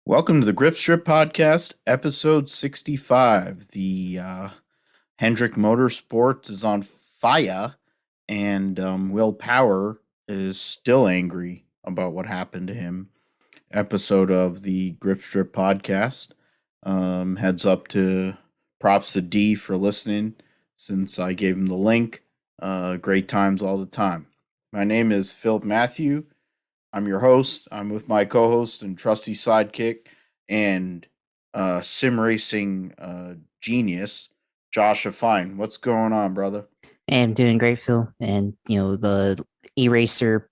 Welcome to the Grip Strip Podcast, episode 65. The Hendrick Motorsports is on fire, and Will Power is still angry about what happened to him. Episode of the Grip Strip Podcast. Heads up to props to D for listening since I gave him the link. Great times all the time. My name is Philip Matthew. I'm your host. I'm with my co-host and trusty sidekick and sim racing genius, Josef. Fine. What's going on, brother? Hey, I'm doing great, Phil. And the Eraser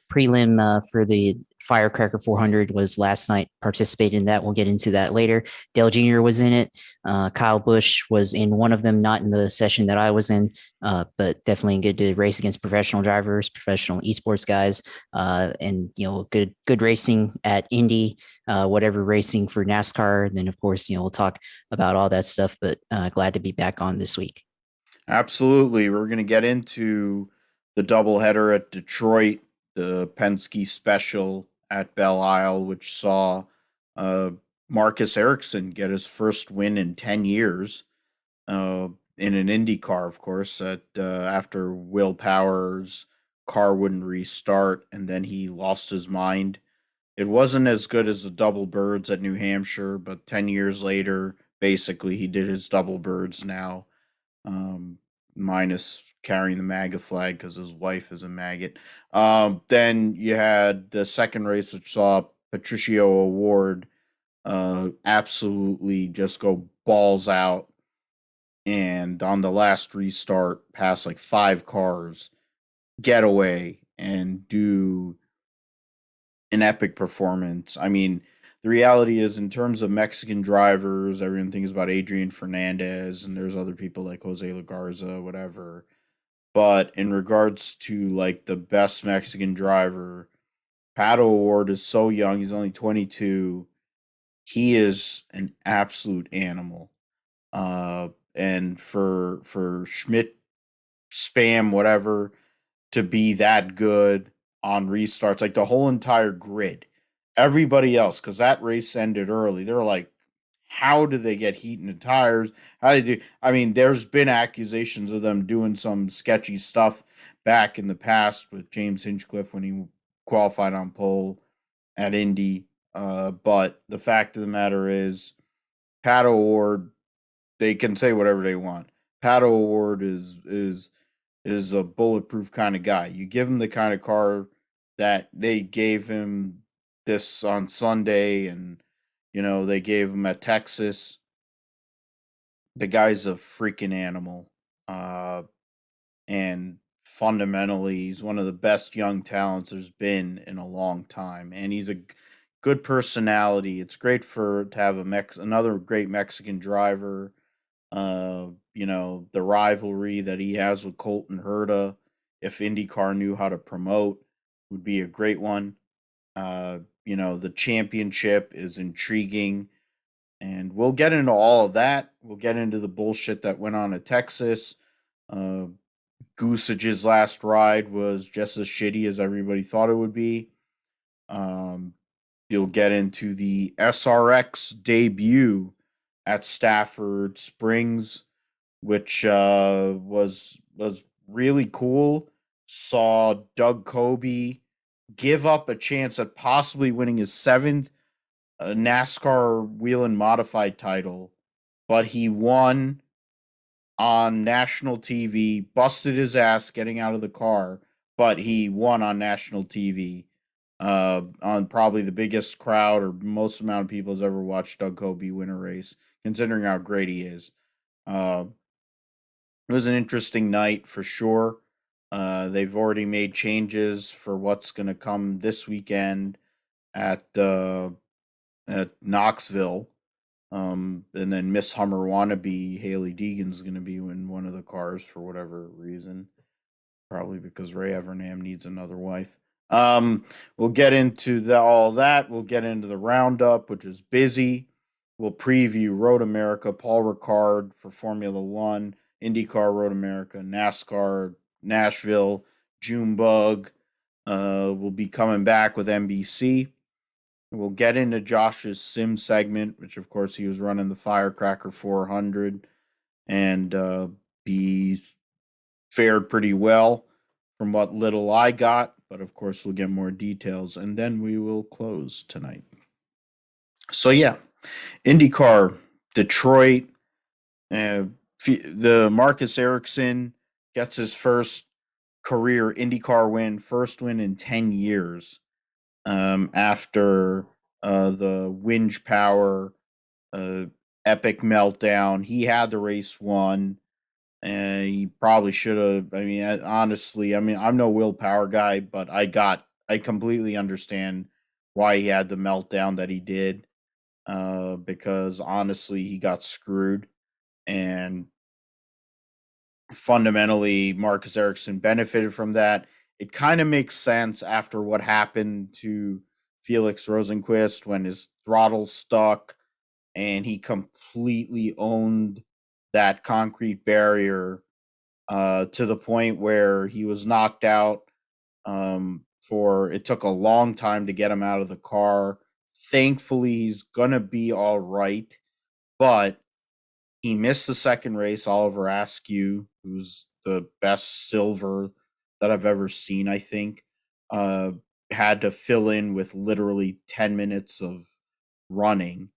prelim for the Firecracker 400 was last night. Participated in that. We'll get into that later. Dale Jr. was in it. Kyle Busch was in one of them, not in the session that I was in, but definitely good to race against professional drivers, professional esports guys, and good racing at Indy, whatever racing for NASCAR. And then of course we'll talk about all that stuff. But glad to be back on this week. Absolutely. We're going to get into the doubleheader at Detroit, the Penske special at Belle Isle, which saw uh, Marcus Ericsson get his first win in 10 years in an IndyCar, of course, after Will Power's car wouldn't restart and then he lost his mind. It wasn't as good as the double birds at New Hampshire, but 10 years later, basically, he did his double birds now, um, minus carrying the MAGA flag because his wife is a maggot. Then you had the second race, which saw Patricio Award absolutely just go balls out. And on the last restart, pass like five cars, get away, and do an epic performance. I mean, the reality is, in terms of Mexican drivers, everyone thinks about Adrian Fernandez, and there's other people like Jose Lagarza, whatever. But in regards to like the best Mexican driver, Pato Award is so young. He's only 22. He is an absolute animal. And for Schmidt spam whatever to be that good on restarts, like the whole entire grid. Everybody else, because that race ended early, they're like, how do they get heat in the tires? How do they do? I mean, there's been accusations of them doing some sketchy stuff back in the past with James Hinchcliffe when he qualified on pole at Indy. But the fact of the matter is, Pato Award, they can say whatever they want. Pato Award is a bulletproof kind of guy. You give him the kind of car that they gave him this on Sunday, and they gave him at Texas. The guy's a freaking animal, and fundamentally, he's one of the best young talents there's been in a long time, and he's a good personality. It's great to have another great Mexican driver. The rivalry that he has with Colton Herta, if IndyCar knew how to promote, would be a great one. The championship is intriguing, and we'll get into all of that. We'll get into the bullshit that went on at Texas. Uh, Goosage's last ride was just as shitty as everybody thought it would be. Um, you'll get into the SRX debut at Stafford Springs, which was really cool. Saw Doug Coby give up a chance at possibly winning his seventh NASCAR wheel and modified title, but he won on national TV, busted his ass getting out of the car, but he won on national TV. On probably the biggest crowd or most amount of people has ever watched Doug Coby win a race, considering how great he is. Uh, it was an interesting night for sure. They've already made changes for what's going to come this weekend at at Knoxville. And then Miss Hummer wannabe Haley Deegan's going to be in one of the cars for whatever reason. Probably because Ray Evernham needs another wife. We'll get into all that. We'll get into the roundup, which is busy. We'll preview Road America, Paul Ricard for Formula One, IndyCar, Road America, NASCAR, Nashville, Junebug. We'll be coming back with NBC. We'll get into Josh's sim segment, which of course he was running the Firecracker 400, and he fared pretty well from what little I got. But of course, we'll get more details, and then we will close tonight. So yeah, IndyCar, Detroit. The Marcus Ericsson gets his first career IndyCar win, first win in 10 years, after the Winge Power uh, epic meltdown. He had the race won, and he probably should have. I mean, honestly, I mean, I'm no willpower guy, but I completely understand why he had the meltdown that he did, because honestly, he got screwed. And fundamentally, Marcus Ericsson benefited from that. It kind of makes sense after what happened to Felix Rosenqvist when his throttle stuck and he completely owned that concrete barrier, to the point where he was knocked out. For it took a long time to get him out of the car. Thankfully, he's gonna be all right, but he missed the second race. Oliver Askew, who's the best silver that I've ever seen, I think, uh, had to fill in with literally 10 minutes of running.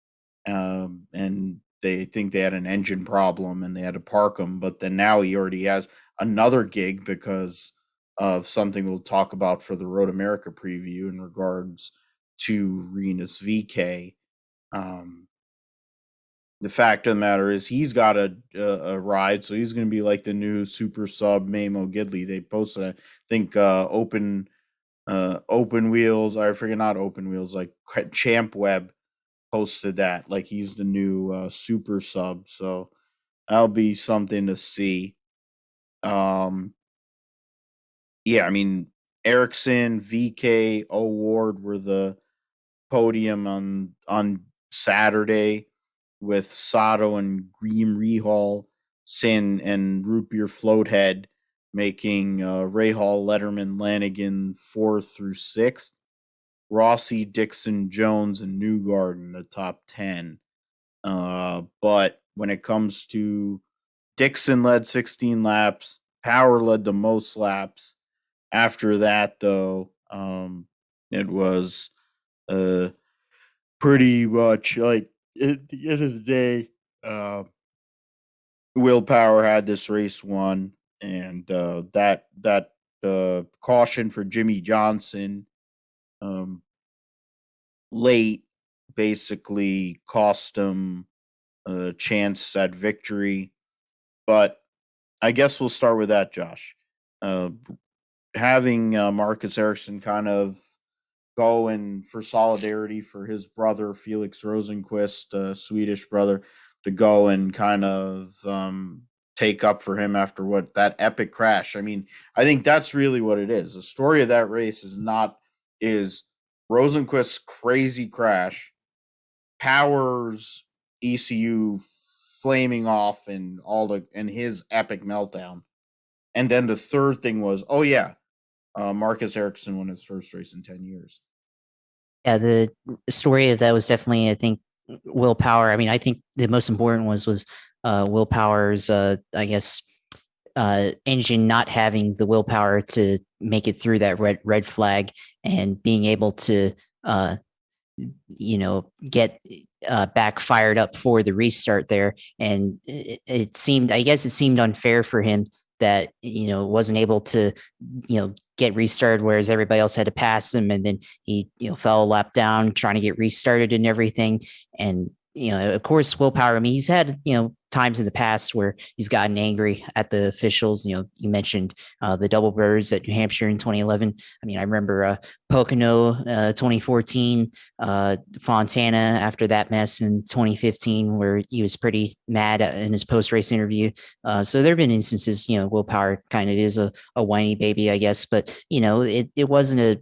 And they think they had an engine problem and they had to park him. But then now he already has another gig because of something we'll talk about for the Road America preview in regards to Renus VK. Um, the fact of the matter is he's got a ride, so he's going to be like the new super sub Mamo Gidley. They posted, I think, open wheels. I forget, not open wheels, like Champ Web posted that, like he's the new super sub. So that'll be something to see. Um, yeah, I mean, Ericsson, VK, O'Ward were the podium on Saturday, with Sato and Green Rehal, Sin, and Root Beer Floathead making Rahal, Letterman, Lanigan 4th through 6th. Rossi, Dixon, Jones, and Newgarden the top 10. But when it comes to Dixon led 16 laps, Power led the most laps. After that, though, it was uh, pretty much like at the end of the day, uh, Willpower had this race won, and that caution for Jimmy Johnson, um, late, basically cost him a chance at victory. But I guess we'll start with that, Josh. Uh, Having Marcus Ericsson kind of go and for solidarity for his brother Felix Rosenqvist, Swedish brother, to go and kind of take up for him after what that epic crash. I mean, I think that's really what it is. The story of that race is Rosenqvist's crazy crash, Power's ECU flaming off, and his epic meltdown. And then the third thing was, oh yeah, Marcus Ericsson won his first race in 10 years. Yeah, the story of that was definitely, I think, willpower. I mean, I think the most important was willpower's, I guess, engine not having the willpower to make it through that red flag and being able to get back fired up for the restart there. And it seemed, I guess, it seemed unfair for him that wasn't able to get restarted, whereas everybody else had to pass him, and then he fell a lap down trying to get restarted and everything. And of course, willpower. I mean, he's had times in the past where he's gotten angry at the officials. You mentioned the double birds at New Hampshire in 2011. I mean, I remember Pocono 2014, Fontana after that mess in 2015, where he was pretty mad in his post-race interview. So there have been instances, willpower kind of is a whiny baby, I guess, but it wasn't a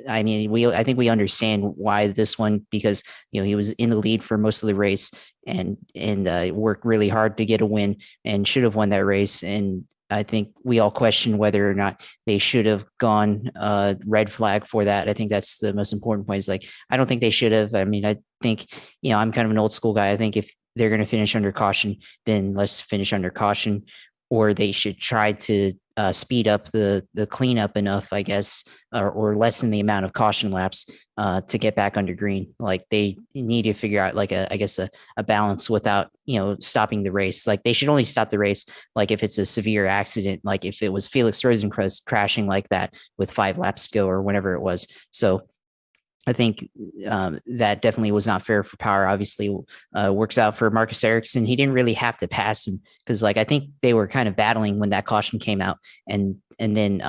I mean, I think we understand why this one, because he was in the lead for most of the race and worked really hard to get a win and should have won that race. And I think we all question whether or not they should have gone red flag for that. I think that's the most important point. Is like I don't think they should have. I mean, I think I'm kind of an old school guy. I think if they're going to finish under caution, then let's finish under caution, or they should try to speed up the cleanup enough, I guess, or lessen the amount of caution laps to get back under green. Like they need to figure out like I guess a balance without stopping the race. Like they should only stop the race like if it's a severe accident, like if it was Felix Rosenqvist crashing like that with 5 laps to go or whenever it was. So I think that definitely was not fair for Power. Obviously, works out for Marcus Ericsson. He didn't really have to pass him because, like, I think they were kind of battling when that caution came out, and then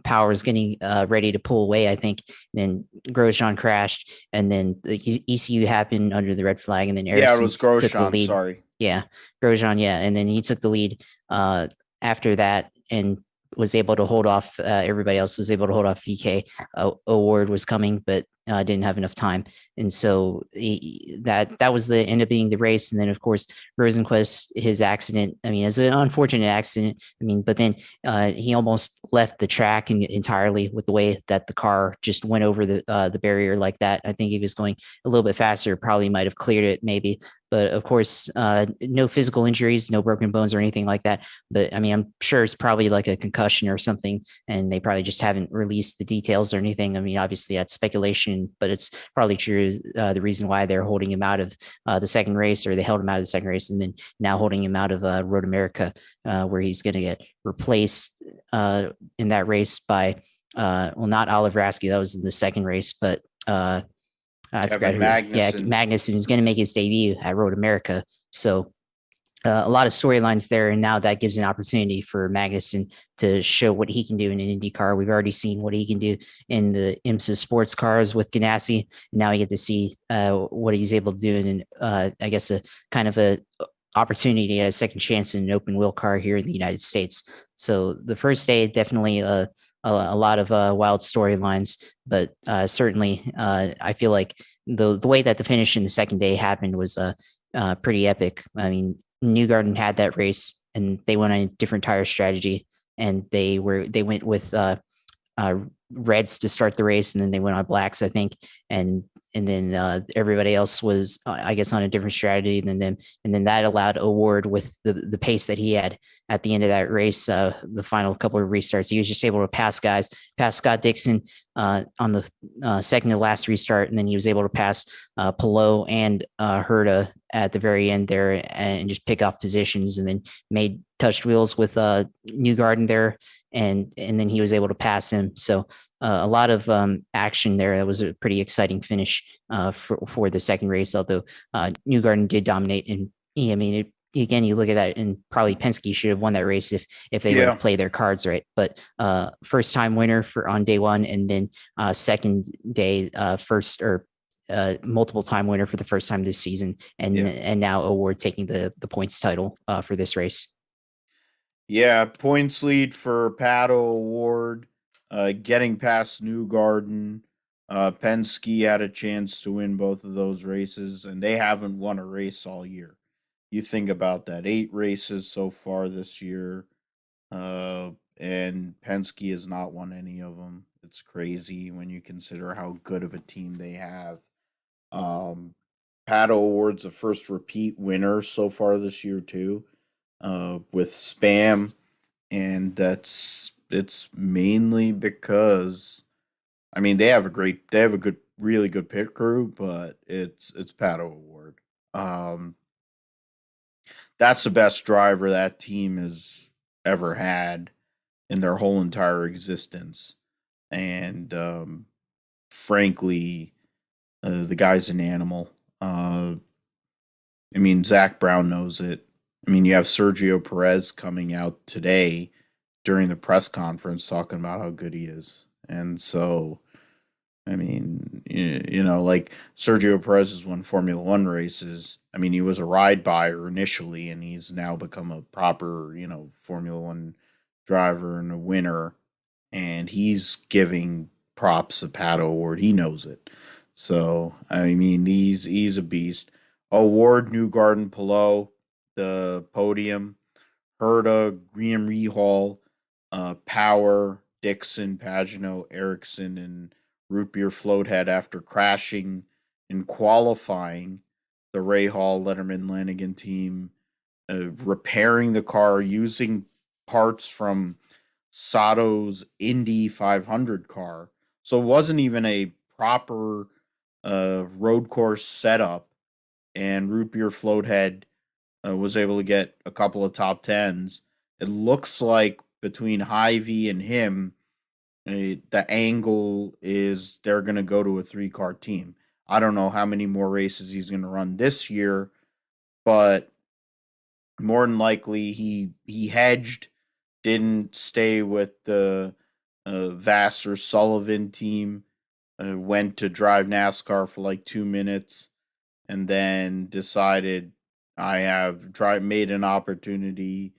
Power was getting ready to pull away. I think then Grosjean crashed, and then the ECU happened under the red flag, and then Yeah, it Ericsson was took the Grosjean. lead. Sorry. Yeah, Grosjean. Yeah, and then he took the lead after that, and was able to hold off. Everybody else was able to hold off VK. Award was coming, but didn't have enough time, and so that was the end up being the race. And then of course Rosenquist, his accident. I mean, it's an unfortunate accident. I mean, but then he almost left the track entirely with the way that the car just went over the barrier like that. I think he was going a little bit faster, probably might have cleared it maybe. But of course, no physical injuries, no broken bones or anything like that. But I mean, I'm sure it's probably like a concussion or something, and they probably just haven't released the details or anything. I mean, obviously that's speculation, but it's probably true. The reason why they're holding him out of the second race, or they held him out of the second race, and then now holding him out of Road America, where he's going to get replaced in that race by, well, not Olive Rasky. That was in the second race, but I forgot Kevin who. Yeah, Magnussen. Magnussen is going to make his debut at Road America. So a lot of storylines there, and now that gives an opportunity for Magnussen to show what he can do in an IndyCar. We've already seen what he can do in the IMSA sports cars with Ganassi. Now we get to see what he's able to do in, I guess, a kind of a opportunity, a second chance in an open wheel car here in the United States. So the first day, definitely a lot of wild storylines, but certainly I feel like the way that the finish in the second day happened was pretty epic. I mean, Newgarden had that race, and they went on a different tire strategy, and they went with uh, reds to start the race, and then they went on blacks, I think, and then everybody else was, I guess, on a different strategy. And then that allowed Award with the pace that he had at the end of that race. The final couple of restarts, he was just able to pass guys, pass Scott Dixon on the second to last restart, and then he was able to pass Pelot and Herta at the very end there, and just pick off positions, and then made touched wheels with Newgarden there, and then he was able to pass him. So a lot of action there. That was a pretty exciting finish for the second race, although Newgarden did dominate. And I mean, again, you look at that, and probably Penske should have won that race if they would have played their cards right. But first time winner on day one, and then second day first or multiple time winner for the first time this season, and now Award taking the points title for this race. Yeah, points lead for Pato Award, getting past Newgarden. Penske had a chance to win both of those races, and they haven't won a race all year. You think about that, 8 races so far this year, and Penske has not won any of them. It's crazy when you consider how good of a team they have. Um, Pato Award's the first repeat winner so far this year too, with Spam, and it's mainly because I mean they have a good, really good pit crew, but it's Pato Award. That's the best driver that team has ever had in their whole entire existence, and frankly, the guy's an animal. I mean, Zach Brown knows it. I mean, you have Sergio Perez coming out today during the press conference talking about how good he is. And so, I mean, like Sergio Perez has won Formula One races. I mean, he was a ride buyer initially, and he's now become a proper, Formula One driver and a winner. And he's giving props to Pato Award. He knows it. So, I mean, he's a beast. Award, Newgarden, Pelot, the podium. Herta, Graham Rehal, Power, Dixon, Pagano, Ericcson, and Root Beer Floathead after crashing in qualifying the Ray Hall Letterman Lanigan team, repairing the car using parts from Sato's Indy 500 car. So it wasn't even a proper road course setup. And Root Beer Floathead was able to get a couple of top tens. It looks like between Hy-Vee and him, the angle is they're going to go to a 3-car team. I don't know how many more races he's going to run this year, but more than likely he hedged, didn't stay with the Vassar Sullivan team, went to drive NASCAR for like 2 minutes, and then decided I have made an opportunity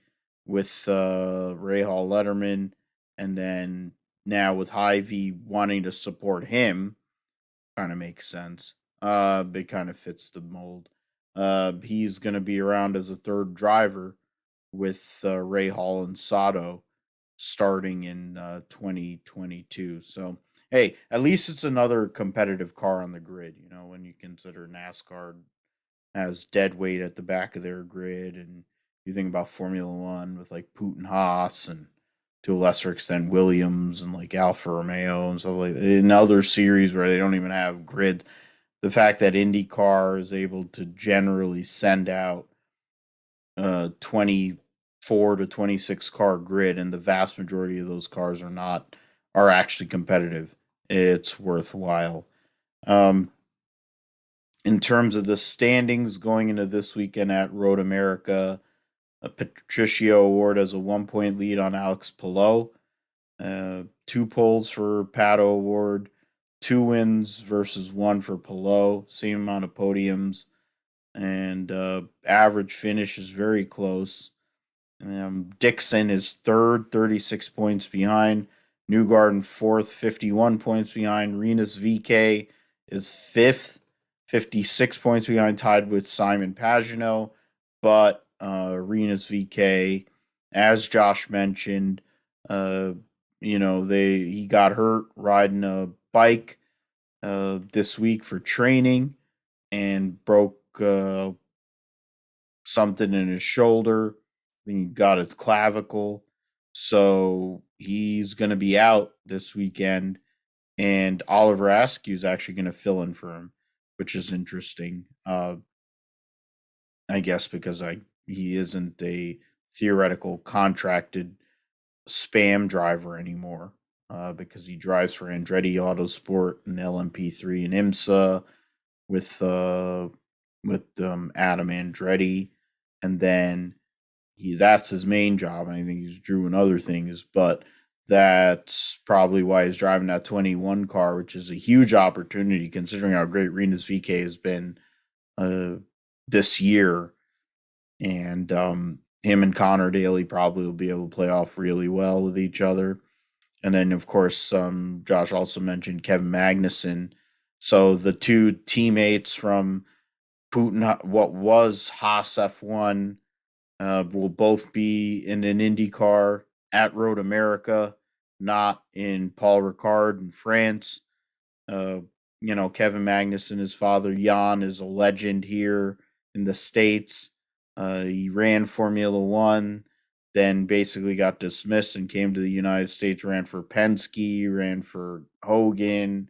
with Ray Hall Letterman, and then now with Hy-Vee wanting to support him, kind of makes sense. It kind of fits the mold. He's going to be around as a third driver with Ray Hall and Sato starting in 2022. So, hey, at least it's another competitive car on the grid. You know, when you consider NASCAR has dead weight at the back of their grid, and you think about Formula One with like Putin Haas and to a lesser extent Williams and like Alfa Romeo and stuff like that. In other series where they don't even have grid, the fact that IndyCar is able to generally send out 24 to 26 car grid, and the vast majority of those cars are actually competitive. It's worthwhile. Um, in terms of the standings going into this weekend at Road America, Patricio Award has a 1 point lead on Alex Palou. 2 poles for Pato Award, 2 wins versus 1 for Palou, same amount of podiums, and average finish is very close. Dixon is third, 36 points behind. Newgarden fourth, 51 points behind. Renus VK is fifth, 56 points behind, tied with Simon Pagano. But Renus VK, as Josh mentioned, he got hurt riding a bike this week for training and broke something in his shoulder. Then he got his clavicle. So he's going to be out this weekend. And Oliver Askew is actually going to fill in for him, which is interesting. I guess because he isn't a theoretical contracted spam driver anymore, because he drives for Andretti Autosport and LMP3 and IMSA with Adam Andretti, and then that's his main job. I think he's doing other things, but that's probably why he's driving that 21 car, which is a huge opportunity considering how great Renus VK has been this year. And him and Connor Daly probably will be able to play off really well with each other. And then, of course, Josh also mentioned Kevin Magnussen. So the two teammates from Putin, what was Haas F1, will both be in an Indy car at Road America, not in Paul Ricard in France. Uh, Kevin Magnussen, his father Jan, is a legend here in the States. He ran Formula One, then basically got dismissed and came to the United States, ran for Penske, ran for Hogan,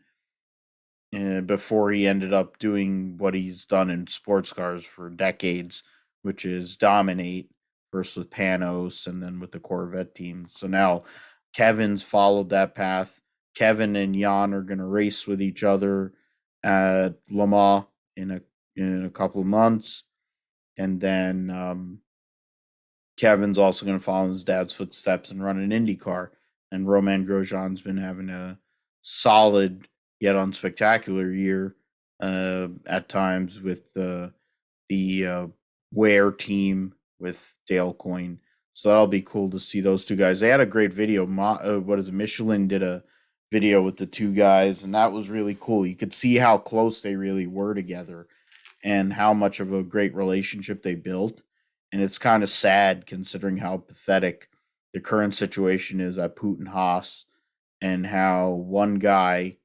before he ended up doing what he's done in sports cars for decades, which is dominate, first with Panos and then with the Corvette team. So now Kevin's followed that path. Kevin and Jan are going to race with each other at Le Mans in a couple of months. And then Kevin's also going to follow in his dad's footsteps and run an IndyCar. And Romain Grosjean's been having a solid yet unspectacular year at times with the Ware team with Dale Coyne. So that'll be cool to see those two guys. They had a great video. Michelin did a video with the two guys, and that was really cool. You could see how close they really were together and how much of a great relationship they built. and it's kind of sad considering how pathetic the current situation is at Putin Haas, and how one guy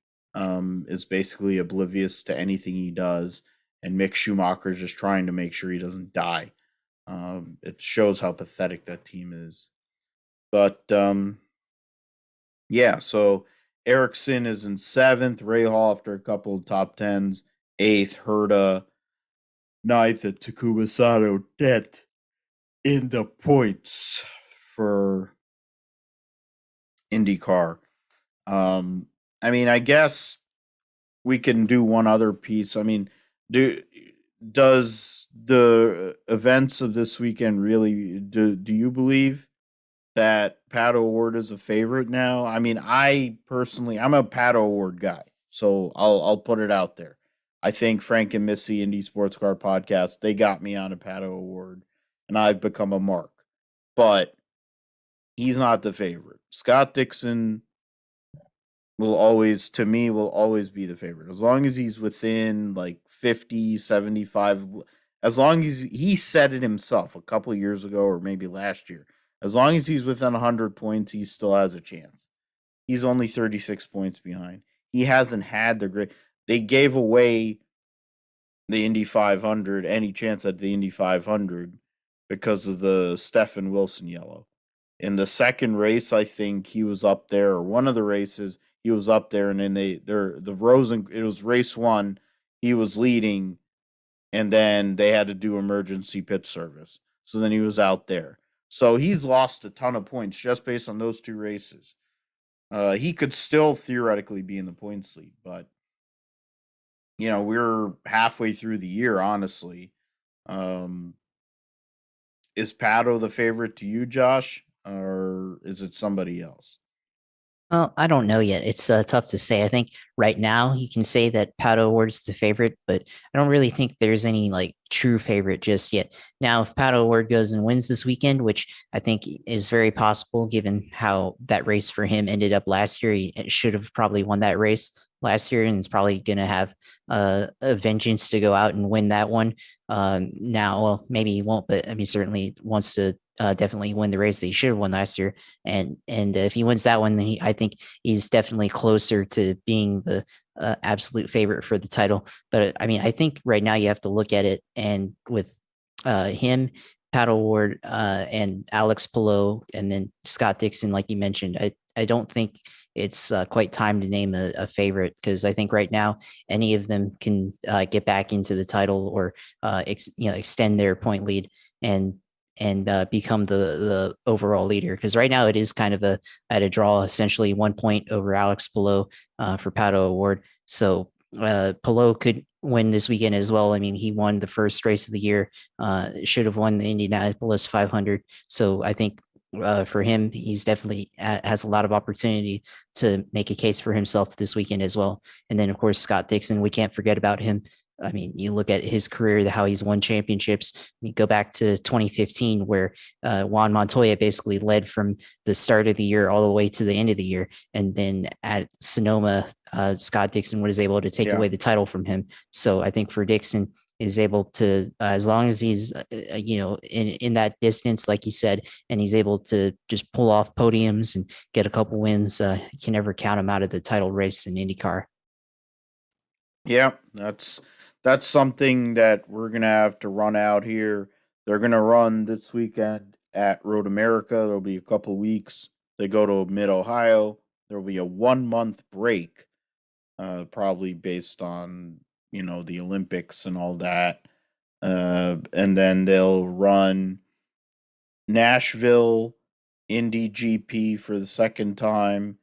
is basically oblivious to anything he does, and Mick Schumacher's just trying to make sure he doesn't die. It shows how pathetic that team is. But yeah, so Ericcson is in seventh, Ray Hall after a couple of top tens, eighth, Herta, ninth, and Takuma Sato 10th in the points for IndyCar. Um, I mean, I guess we can do one other piece. I mean, do does the events of this weekend really do you believe that Pato Award is a favorite now? I mean, I personally I'm a Pato Award guy, so I'll put it out there. I think Frank and Missy Indie Sports Car Podcast, they got me on a Pato Award, and I've become a mark. But he's not the favorite. Scott Dixon will always, to me, will always be the favorite. As long as he's within like 50, 75, as long as he said it himself a couple of years ago or maybe last year, as long as he's within 100 points, he still has a chance. He's only 36 points behind. He hasn't had the great. They gave away the Indy 500, any chance at the Indy 500 because of the Stephen Wilson yellow. In the second race, I think he was up there, or one of the races, he was up there, and then it was race one, he was leading, and then they had to do emergency pit service. So then he was out there. So he's lost a ton of points just based on those two races. He could still theoretically be in the points lead, but we're halfway through the year, honestly. Um, is Pato the favorite to you, Josh, or is it somebody else? Well, I don't know yet. It's tough to say. I think right now you can say that Pato Ward's the favorite, but I don't really think there's any like true favorite just yet. Now, if Pato Ward goes and wins this weekend, which I think is very possible given how that race for him ended up last year, he should have probably won that race last year and is probably going to have a vengeance to go out and win that one. Now, well, maybe he won't, but I mean, certainly wants to definitely win the race that he should have won last year. And if he wins that one, then I think he's definitely closer to being the absolute favorite for the title. But I mean, I think right now you have to look at it, and with him, Pat Ward, and Alex Palou, and then Scott Dixon, like you mentioned, I don't think it's quite time to name a favorite, because I think right now any of them can get back into the title or extend their point lead and become the overall leader. Because right now it is kind of at a draw, essentially 1 point over Alex Palou for Pato Award. So Palou could win this weekend as well. I mean, he won the first race of the year, should have won the Indianapolis 500. So I think for him, he's definitely has a lot of opportunity to make a case for himself this weekend as well. And then, of course, Scott Dixon, we can't forget about him. I mean, you look at his career, how he's won championships. You go back to 2015, where Juan Montoya basically led from the start of the year all the way to the end of the year. And then at Sonoma, Scott Dixon was able to take Yeah. away the title from him. So I think for Dixon, is able to, as long as he's, in that distance, like you said, and he's able to just pull off podiums and get a couple wins, you can never count him out of the title race in IndyCar. Yeah, that's something that we're gonna have to run out here. They're gonna run this weekend at Road America. There'll be a couple of weeks. They go to Mid Ohio. There'll be a 1 month break, probably based on the Olympics and all that. And then they'll run Nashville Indy GP for the second time,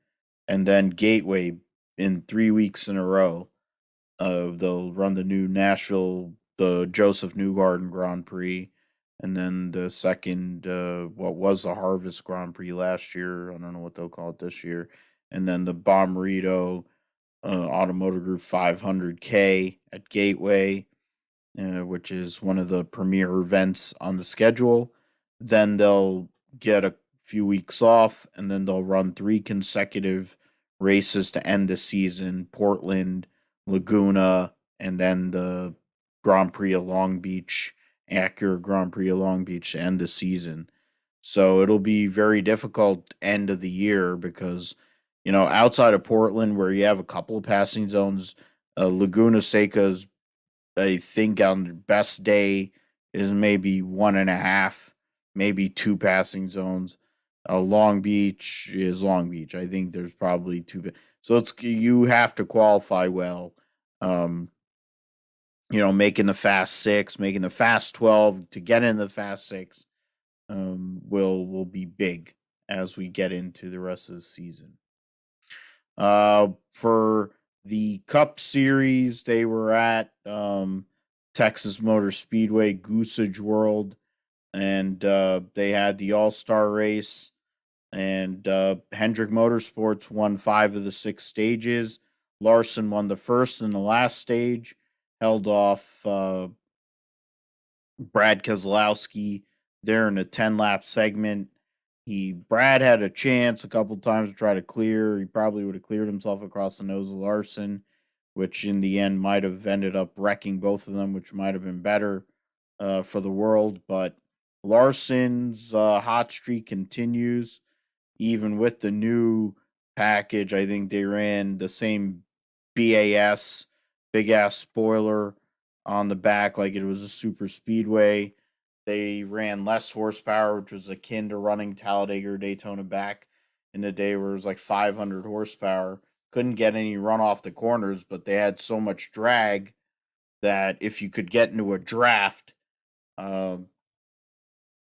and then Gateway in 3 weeks in a row. They'll run the new Nashville, the Josef Newgarden Grand Prix, and then the second, what was the Harvest Grand Prix last year. I don't know what they'll call it this year. And then the Bommarito Automotive Group 500K at Gateway, which is one of the premier events on the schedule. Then they'll get a few weeks off, and then they'll run 3 consecutive races to end the season: Portland, Laguna, and then the Grand Prix of Long Beach Acura Grand Prix of Long Beach to end the season. So it'll be very difficult end of the year because, outside of Portland, where you have a couple of passing zones, Laguna Seca's, I think, on the best day is maybe one and a half, maybe two passing zones. Long Beach is Long Beach. I think there's probably two. So you have to qualify well. Um, making the fast six, making the fast 12 to get in the fast six will be big as we get into the rest of the season. For the Cup Series, they were at Texas Motor Speedway, Goosage World, and they had the All Star race. And Hendrick Motorsports won 5 of the 6 stages. Larson won the first and the last stage, held off Brad Keselowski there in a 10-lap segment. Brad had a chance a couple times to try to clear. He probably would have cleared himself across the nose of Larson, which in the end might have ended up wrecking both of them, which might have been better for the world. But Larson's hot streak continues, even with the new package. I think they ran the same BAS, big ass spoiler on the back like it was a super speedway. They ran less horsepower, which was akin to running Talladega or Daytona back in the day where it was like 500 horsepower. Couldn't get any run off the corners, but they had so much drag that if you could get into a draft, uh,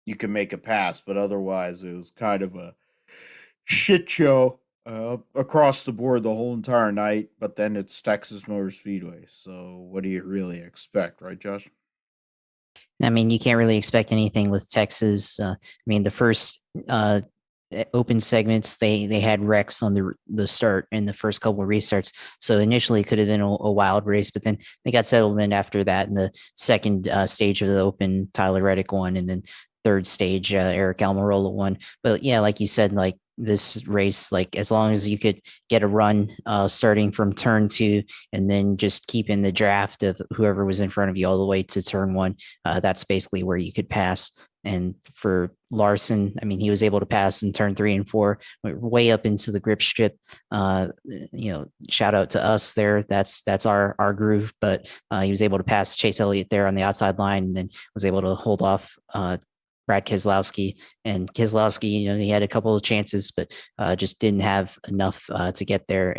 you could make a pass. But otherwise, it was kind of a shit show across the board the whole entire night. But then it's Texas Motor Speedway, so what do you really expect, right, Josh? I mean, you can't really expect anything with Texas. I mean, the first open segments they had wrecks on the start and the first couple of restarts. So initially it could have been a wild race, but then they got settled in after that. In the second stage of the open, Tyler Reddick won, and then third stage, Eric Almirola won. But yeah, like you said, like this race, like as long as you could get a run starting from turn 2 and then just keep in the draft of whoever was in front of you all the way to turn 1, that's basically where you could pass. And for Larson, I mean, he was able to pass in turn 3 and 4, went way up into the grip strip. Shout out to us there. That's our groove. But he was able to pass Chase Elliott there on the outside line, and then was able to hold off Brad Keselowski. And Keselowski, he had a couple of chances, but just didn't have enough to get there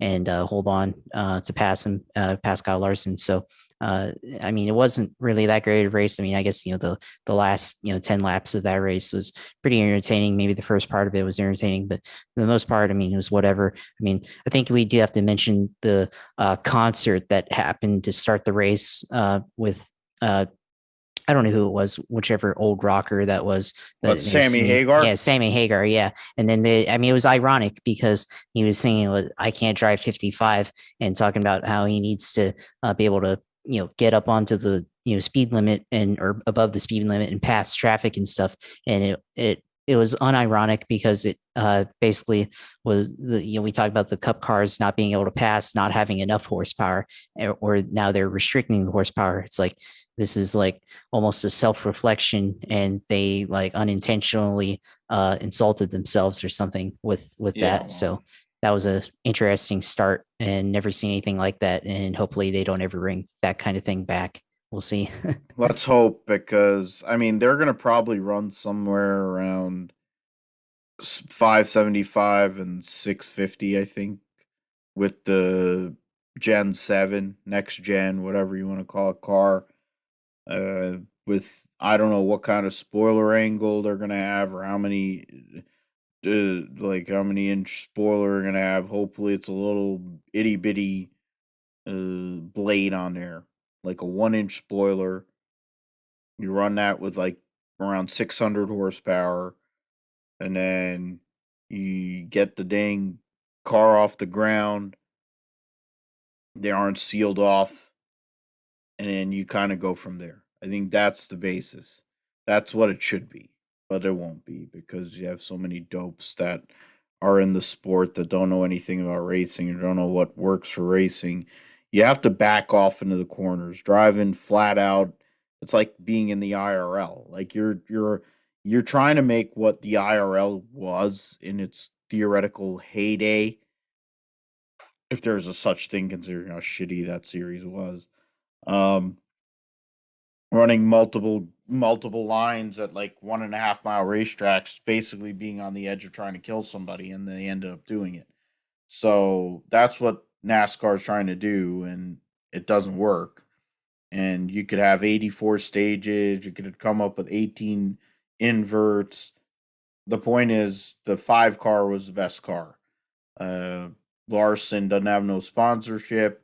and hold on to pass him, pass Kyle Larson. So I mean, it wasn't really that great a race. I mean, I guess the last 10 laps of that race was pretty entertaining. Maybe the first part of it was entertaining, but for the most part, I mean, it was whatever. I mean, I think we do have to mention the concert that happened to start the race with I don't know who it was, whichever old rocker that was. But That they were Sammy singing. Hagar? Yeah, Sammy Hagar. Yeah, and then I mean, it was ironic because he was singing "I Can't Drive 55" and talking about how he needs to be able to get up onto the speed limit and or above the speed limit and pass traffic and stuff. And it was unironic because it basically was we talked about the cup cars not being able to pass, not having enough horsepower, or now they're restricting the horsepower. It's like this is like almost a self-reflection, and they like unintentionally insulted themselves or something with Yeah. that. So that was a interesting start, and never seen anything like that. And hopefully they don't ever bring that kind of thing back. We'll see. Let's hope, because I mean they're gonna probably run somewhere around 575 and 650, I think, with the Gen 7, next gen, whatever you want to call it, car. With I don't know what kind of spoiler angle they're gonna have, or how many, like how many inch spoiler they're gonna have. Hopefully, it's a little itty bitty blade on there, like a 1 inch spoiler. You run that with like around 600 horsepower, and then you get the dang car off the ground. They aren't sealed off, and then you kind of go from there. I think that's the basis. That's what it should be, but it won't be because you have so many dopes that are in the sport that don't know anything about racing and don't know what works for racing. You have to back off into the corners, driving flat out It's like being in the IRL. Like you're trying to make what the IRL was in its theoretical heyday, if there's a such thing considering how shitty that series was. Um, Running multiple lines at like 1.5 mile racetracks, basically being on the edge of trying to kill somebody, and they ended up doing it. So that's what NASCAR is trying to do, and it doesn't work. And you could have 84 stages, you could come up with 18 inverts. The point is, the 5 car was the best car. Uh, Larson doesn't have no sponsorship.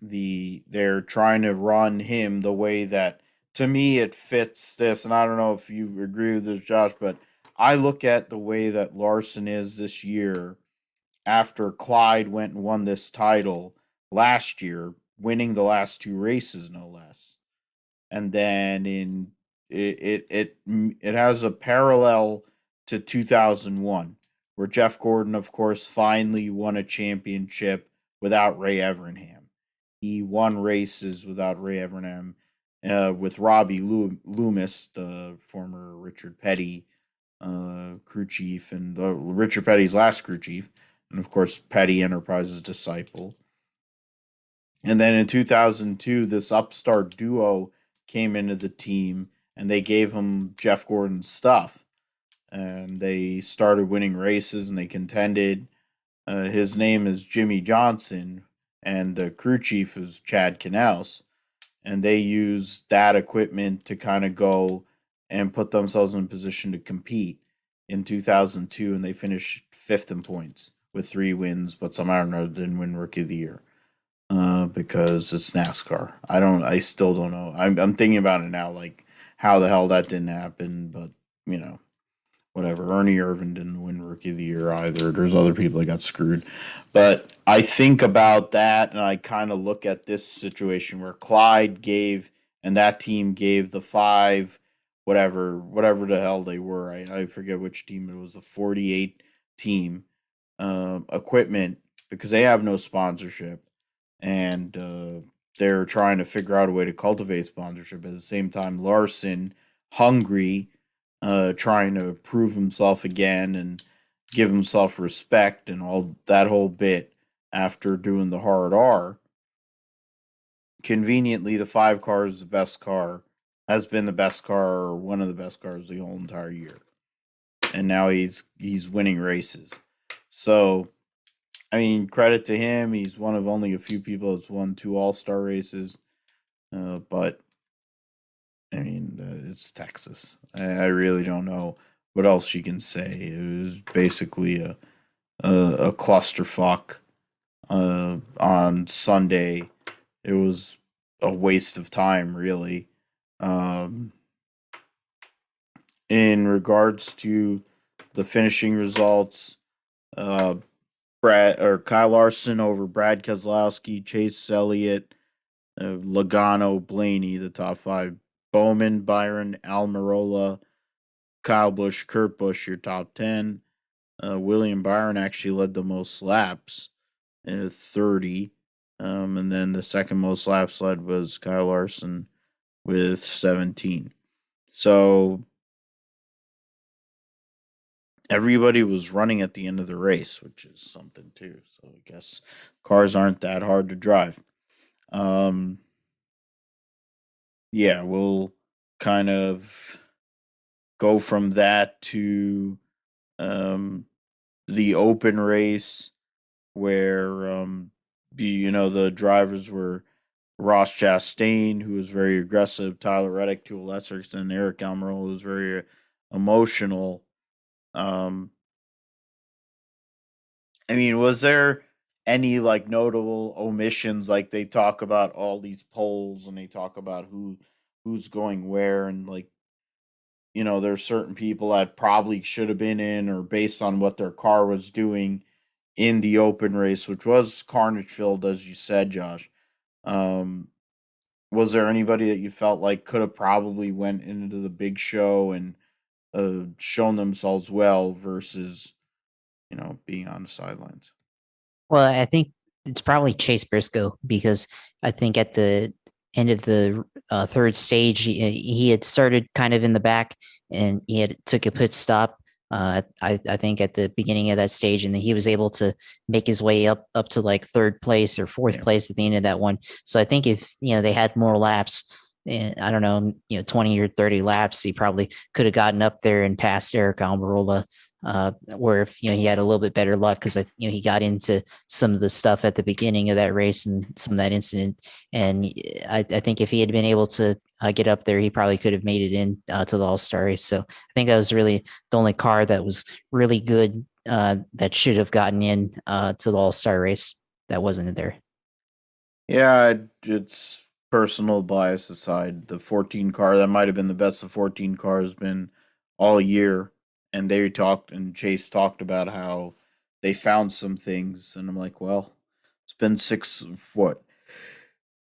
They're trying to run him the way that, to me, it fits this. And I don't know if you agree with this, Josh, but I look at the way that Larson is this year after Clyde went and won this title last year, winning the last 2 races, no less. And then it has a parallel to 2001, where Jeff Gordon, of course, finally won a championship without Ray Evernham. He won races without Ray Evernham, with Robbie Loomis, the former Richard Petty crew chief, and Richard Petty's last crew chief, and of course Petty Enterprises disciple. And then in 2002, this upstart duo came into the team, and they gave him Jeff Gordon's stuff, and they started winning races, and they contended. His name is Jimmy Johnson, and the crew chief is Chad Knaus, and they used that equipment to kind of go and put themselves in a position to compete in 2002, and they finished fifth in points with 3 wins, but somehow or another didn't win Rookie of the Year, because it's NASCAR. I still don't know. I'm thinking about it now, like how the hell that didn't happen, but you know, whatever. Ernie Irvin didn't win Rookie of the Year either. There's other people that got screwed. But I think about that, and I kind of look at this situation where Clyde gave, and that team gave the 5, whatever the hell they were. I forget which team it was, the 48 team, equipment, because they have no sponsorship, and they're trying to figure out a way to cultivate sponsorship. At the same time, Larson, hungry, trying to prove himself again and give himself respect and all that whole bit after doing the hard R. Conveniently, the 5 car is the best car, has been the best car, or one of the best cars the whole entire year, and now he's winning races. So, I mean, credit to him. He's one of only a few people that's won 2 All-Star races, but I mean, it's Texas. I really don't know what else you can say. It was basically a clusterfuck on Sunday. It was a waste of time, really. Um, in regards to the finishing results, uh, Kyle Larson over Brad Keselowski, Chase Elliott, Logano, Blaney, the top 5. Bowman, Byron, Almirola, Kyle Busch, Kurt Busch, your top 10. William Byron actually led the most laps, 30. And then the second most laps led was Kyle Larson with 17. So everybody was running at the end of the race, which is something too. So I guess cars aren't that hard to drive. Yeah, we'll kind of go from that to the open race, where the drivers were Ross Chastain, who was very aggressive, Tyler Reddick to a lesser extent, Eric Almirola, who was very emotional. Um, I mean, was there any like notable omissions? Like they talk about all these polls and they talk about who's going where, and like there's certain people that probably should have been in, or based on what their car was doing in the open race, which was carnage filled, as you said, Josh. Um, was there anybody that you felt like could have probably went into the big show and shown themselves well versus being on the sidelines? Well, I think it's probably Chase Briscoe because I think at the end of the third stage, he had started kind of in the back, and he had took a pit stop. I think at the beginning of that stage, and then he was able to make his way up to like third place or fourth place at the end of that one. So I think if they had more laps, and I don't know, 20 or 30 laps, he probably could have gotten up there and passed Eric Almirola. Where if he had a little bit better luck, because he got into some of the stuff at the beginning of that race and some of that incident, and I think if he had been able to get up there, he probably could have made it in to the All Star race. So I think that was really the only car that was really good that should have gotten in to the All Star race that wasn't there. Yeah, it's personal bias aside. The 14 car, that might have been the best the 14 car has been all year. And they talked, and Chase talked about how they found some things. And I'm like, well, it's been what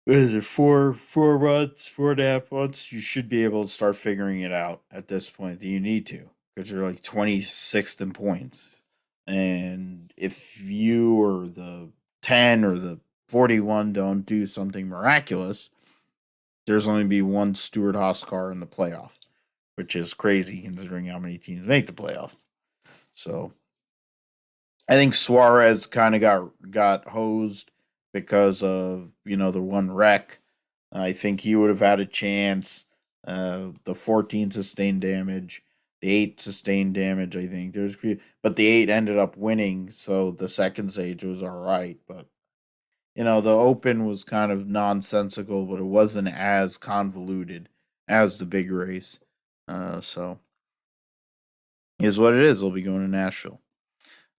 is it, 4 months, 4.5 months? You should be able to start figuring it out at this point. You need to, because you're like 26th in points. And if you or the 10 or the 41 don't do something miraculous, there's only be one Stewart Haas car in the playoff, which is crazy considering how many teams make the playoffs. So I think Suarez kind of got hosed because of the one wreck. I think he would have had a chance. The 14 sustained damage, the 8 sustained damage. I think but the 8 ended up winning, so the second stage was all right. But the Open was kind of nonsensical, but it wasn't as convoluted as the big race. So is what it is. We'll be going to Nashville.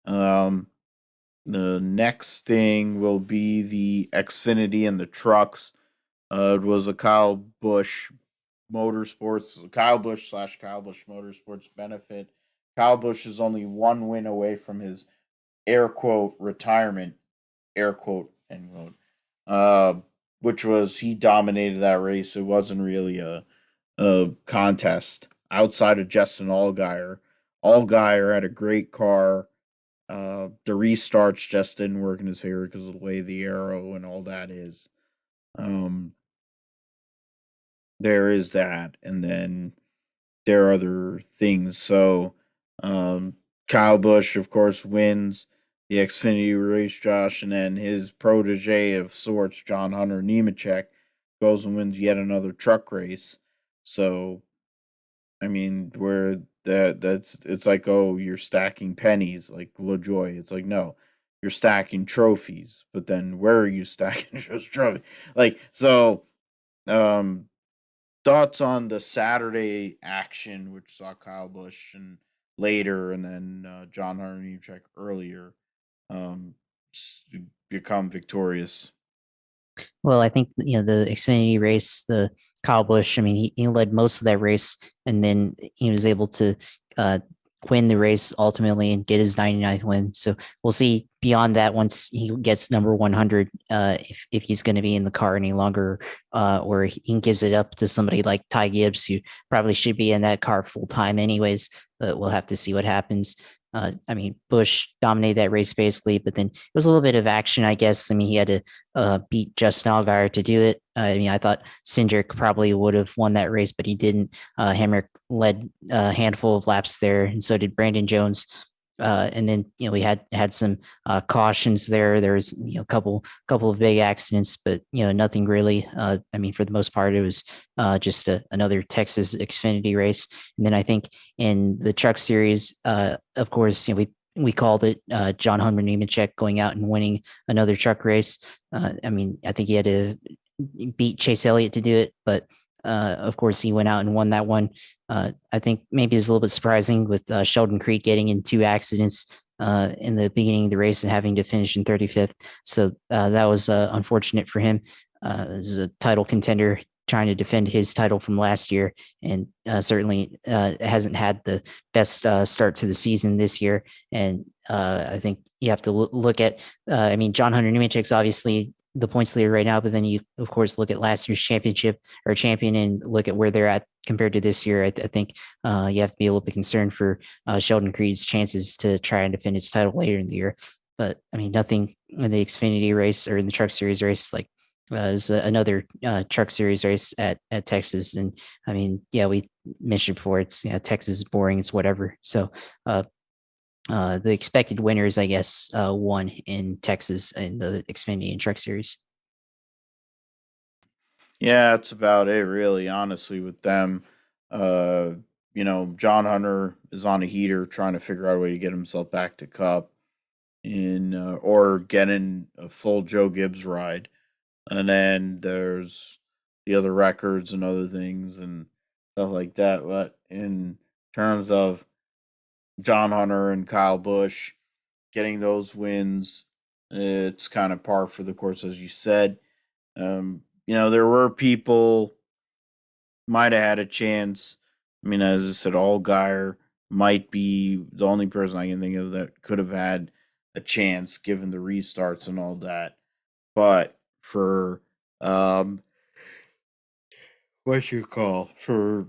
Um, the next thing will be the Xfinity and the trucks. It was a Kyle Busch Motorsports, Kyle Busch / Kyle Busch Motorsports benefit. Kyle Busch is only one win away from his air quote retirement, air quote end quote, which was he dominated that race. It wasn't really a contest outside of Justin Allgaier. Allgaier had a great car. The restarts just didn't work in his favor because of the way the arrow and all that is. Um, there is that, and then there are other things. So, um, Kyle Busch, of course, wins the Xfinity race, Josh, and then his protege of sorts, John Hunter Nemechek, goes and wins yet another truck race. So, I mean, where that's it's like, oh, you're stacking pennies like LaJoy. It's like, no, you're stacking trophies. But then where are you stacking those trophies? Like, so um thoughts on the Saturday action, which saw Kyle Busch and later, and then John Hunter Nemechek earlier, um, become victorious. Well, I think the Xfinity race, the Kyle Busch. I mean, he led most of that race, and then he was able to uh, win the race ultimately and get his 99th win. So we'll see beyond that once he gets number 100, if he's going to be in the car any longer, or he gives it up to somebody like Ty Gibbs, who probably should be in that car full time anyways. But we'll have to see what happens. I mean, Busch dominated that race basically, but then it was a little bit of action, I guess. I mean, he had to beat Justin Allgaier to do it. I mean, I thought Cindric probably would have won that race, but he didn't. Hendrick led a handful of laps there, and so did Brandon Jones. And then we had some cautions there. There was a couple of big accidents, but nothing really. I mean, for the most part, it was just another Texas Xfinity race. And then I think in the Truck Series, of course, we called it John Hunter Nemechek going out and winning another truck race. I mean, I think he had to beat Chase Elliott to do it, but of course, he went out and won that one. I think maybe it's a little bit surprising with Sheldon Creed getting in 2 accidents in the beginning of the race and having to finish in 35th. So that was unfortunate for him. This is a title contender trying to defend his title from last year, and certainly hasn't had the best start to the season this year. And I think you have to look at, I mean, John Hunter Nemechek's obviously the points leader right now, but then you, of course, look at last year's championship or champion and look at where they're at compared to this year. I think you have to be a little bit concerned for Sheldon Creed's chances to try and defend his title later in the year. But I mean, nothing in the Xfinity race or in the Truck Series race, like is another truck series race at Texas. And I mean, yeah, we mentioned before, it's Texas is boring, it's whatever. So the expected winners, I guess, won in Texas in the Xfinity and Truck Series. Yeah, that's about it, really. Honestly, with them, uh, John Hunter is on a heater, trying to figure out a way to get himself back to Cup in or getting a full Joe Gibbs ride. And then there's the other records and other things and stuff like that. But in terms of John Hunter and Kyle Busch getting those wins, it's kind of par for the course, as you said. There were people might have had a chance. I mean, as I said, Allgaier might be the only person I can think of that could have had a chance given the restarts and all that. But for what you call for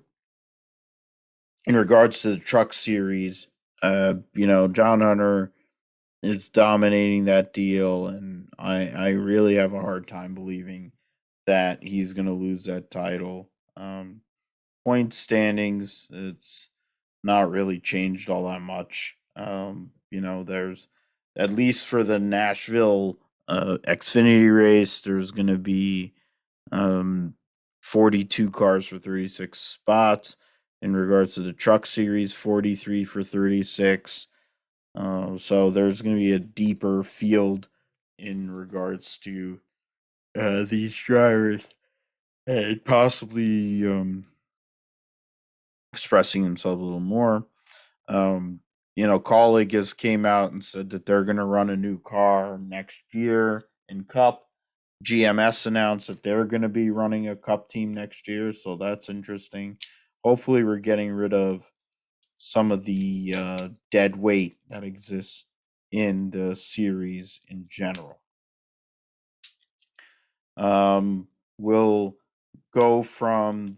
in regards to the truck series, John Hunter is dominating that deal, and I really have a hard time believing that he's going to lose that title. Point standings, it's not really changed all that much. There's at least for the Nashville Xfinity race, there's going to be um, 42 cars for 36 spots. In regards to the Truck Series, 43 for 36. So there's going to be a deeper field in regards to these drivers and possibly expressing themselves a little more. Colleague has came out and said that they're going to run a new car next year in Cup. GMS announced that they're going to be running a Cup team next year, so that's interesting. Hopefully, we're getting rid of some of the dead weight that exists in the series in general. We'll go from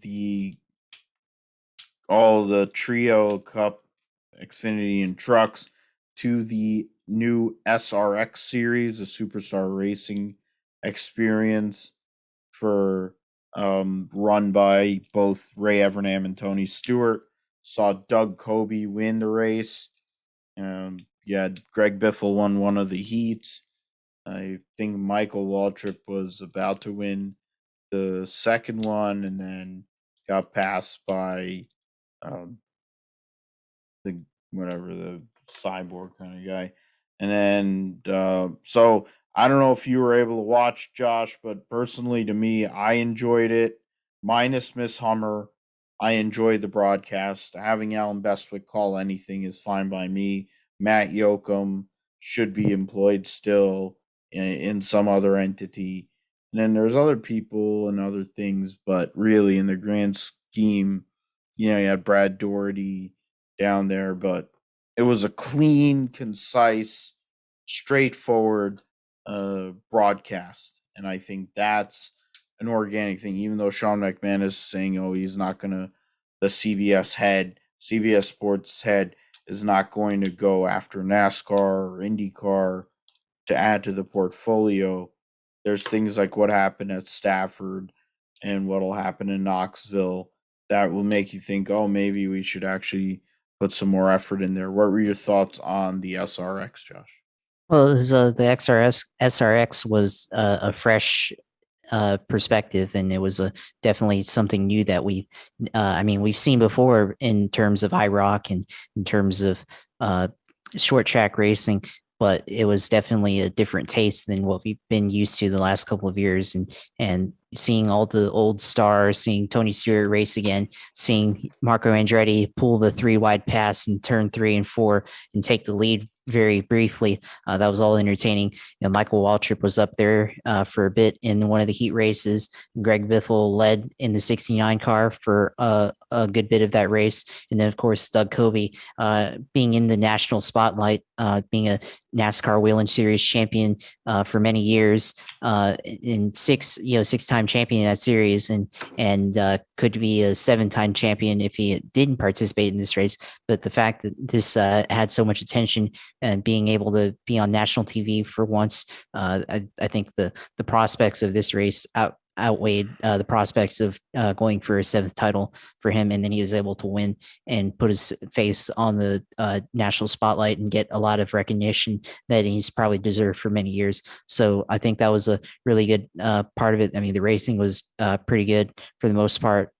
all the trio Cup, Xfinity, and trucks to the new SRX series, a superstar racing experience for run by both Ray Evernham and Tony Stewart. Saw Doug Coby win the race. Greg Biffle won one of the heats. I think Michael Waltrip was about to win the second one and then got passed by um, the the cyborg kind of guy. And then so I don't know if you were able to watch, Josh, but personally to me, I enjoyed it. Minus Miss Hummer, I enjoyed the broadcast. Having Alan Bestwick call anything is fine by me. Matt Yoakum should be employed still in some other entity. And then there's other people and other things, but really in the grand scheme, you had Brad Doherty down there, but it was a clean, concise, straightforward broadcast. And I think that's an organic thing, even though Sean McMahon is saying, oh, he's not going to, the CBS Sports head is not going to go after NASCAR or IndyCar to add to the portfolio. There's things like what happened at Stafford and what will happen in Knoxville that will make you think, oh, maybe we should actually put some more effort in there. What were your thoughts on the SRX, Josh? Well, the SRX was a fresh perspective, and it was definitely something new that I mean, we've seen before in terms of IROC and in terms of short track racing, but it was definitely a different taste than what we've been used to the last couple of years. And seeing all the old stars, seeing Tony Stewart race again, seeing Marco Andretti pull the 3 wide pass in turn 3 and 4 and take the lead very briefly. That was all entertaining. Michael Waltrip was up there for a bit in one of the heat races. Greg Biffle led in the 69 car for a good bit of that race. And then, of course, Doug Coby being in the national spotlight, being a NASCAR Whelen Series champion for many years, in six-time champion in that series, and could be a 7-time champion if he didn't participate in this race. But the fact that this had so much attention and being able to be on national TV for once, I think the prospects of this race outweighed the prospects of going for a 7th title for him, and then he was able to win and put his face on the national spotlight and get a lot of recognition that he's probably deserved for many years. So I think that was a really good part of it. I mean, the racing was pretty good for the most part.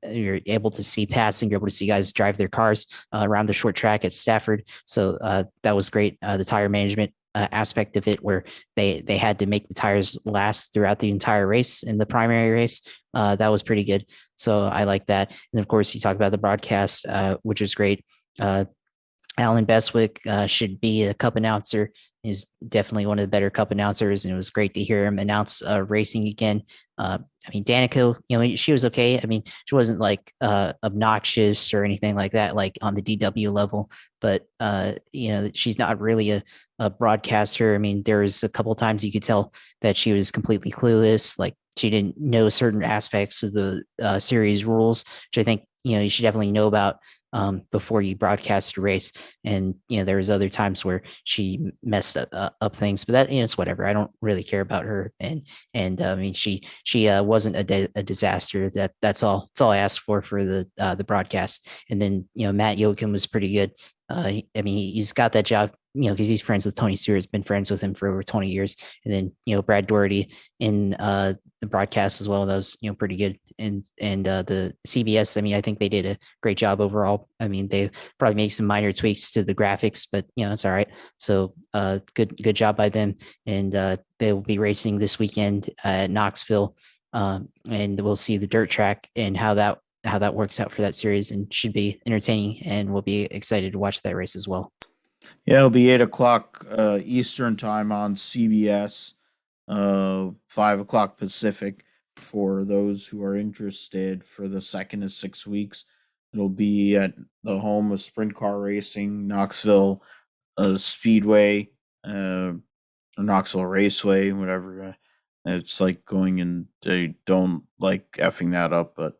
You're able to see passing, you're able to see guys drive their cars around the short track at Stafford. So that was great. The tire management aspect of it, where they had to make the tires last throughout the entire race in the primary race. That was pretty good. So I like that. And of course, you talk about the broadcast, which is great. Alan Bestwick should be a Cup announcer. He's definitely one of the better Cup announcers, and it was great to hear him announce racing again. I mean, Danica, she was okay. I mean, she wasn't like obnoxious or anything like that, like on the DW level. But she's not really a broadcaster. I mean, there was a couple of times you could tell that she was completely clueless, like she didn't know certain aspects of the series rules, which I think you should definitely know about before you broadcast a race. And there was other times where she messed up things, but that it's whatever. I don't really care about her. And I mean, she wasn't a disaster. That's all. That's all I asked for the broadcast. And then Matt Yoakum was pretty good. I mean, he's got that job, because he's friends with Tony Stewart's been friends with him for over 20 years. And then, Brad Doherty in the broadcast as well. That was, pretty good. And the CBS, I mean, I think they did a great job overall. I mean, they probably make some minor tweaks to the graphics, but it's all right. So good job by them. And they will be racing this weekend at Knoxville. And we'll see the dirt track and how that works out for that series, and should be entertaining, and we'll be excited to watch that race as well. Yeah, it'll be 8 o'clock Eastern time on CBS, 5 o'clock Pacific for those who are interested. For the second of 6 weeks, it'll be at the home of sprint car racing, Knoxville Speedway, or Knoxville Raceway, whatever. It's like going in. They don't like effing that up, but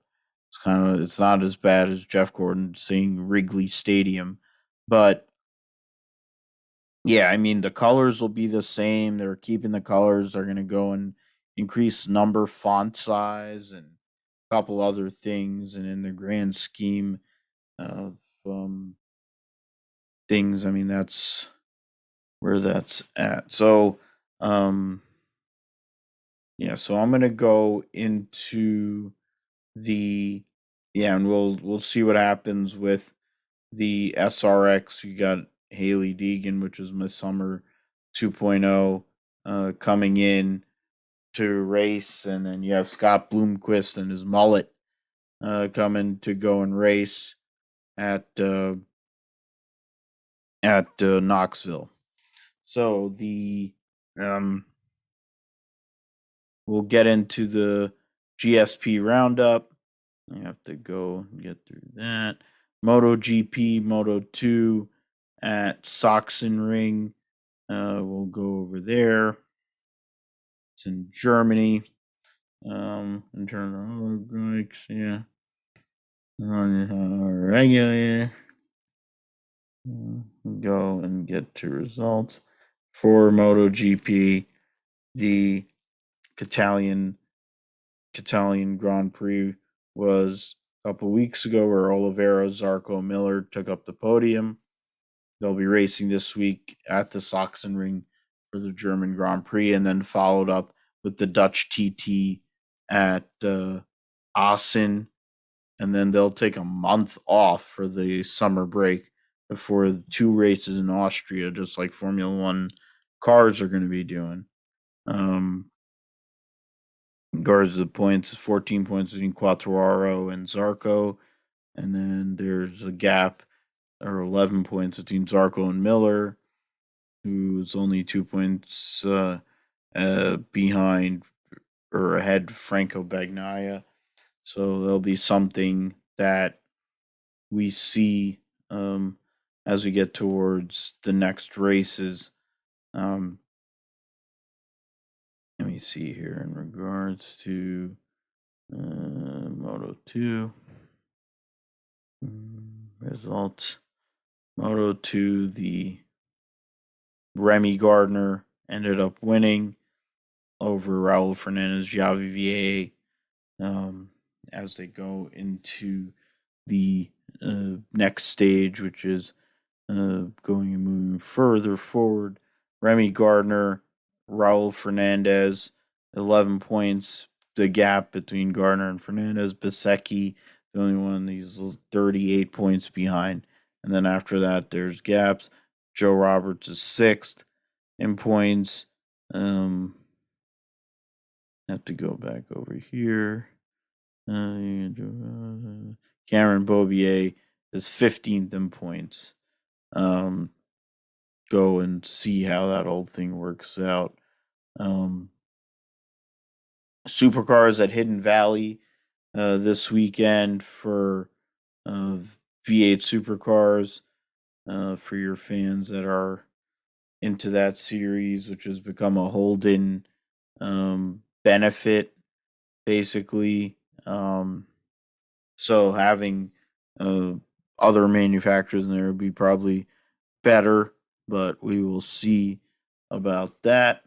it's not as bad as Jeff Gordon saying Wrigley Stadium, but yeah, I mean the colors will be the same. They're keeping the colors. They're gonna go and increase number, font size, and a couple other things. And in the grand scheme of things, I mean that's where that's at. So, um, yeah. So I'm gonna go into the and we'll see what happens with the SRX. You got Haley Deegan, which is my summer 2.0, coming in to race, and then you have Scott Bloomquist and his mullet coming to go and race at Knoxville. So we'll get into the GSP roundup. I have to go get through that. MotoGP, Moto2 at Sachsenring. We'll go over there. It's in Germany. In terms of bikes, yeah. Regular. Go and get to results for MotoGP. The Catalan Grand Prix was a couple weeks ago, where Oliveira, Zarco, Miller took up the podium. They'll be racing this week at the Sachsenring for the German Grand Prix, and then followed up with the Dutch TT at Assen. And then they'll take a month off for the summer break before 2 races in Austria, just like Formula One cars are going to be doing. Regards to the points, 14 points between Quartararo and Zarco, and then there's a gap, or 11 points between Zarco and Miller, who's only 2 points behind or ahead Franco Bagnaia. So there'll be something that we see as we get towards the next races. Let me see here in regards to Moto 2 results. Moto 2, the Remy Gardner ended up winning over Raul Fernandez, Javi VA, as they go into the next stage, which is going and moving further forward. Remy Gardner, Raul Fernandez, 11 points. The gap between Gardner and Fernandez. Bezzecchi, the only one, he's 38 points behind. And then after that, there's gaps. Joe Roberts is 6th in points. Have to go back over here. Cameron Beaubier is 15th in points. Go and see how that whole thing works out. Supercars at Hidden Valley this weekend for V8 Supercars for your fans that are into that series, which has become a Holden benefit, basically. So having other manufacturers in there would be probably better, but we will see about that.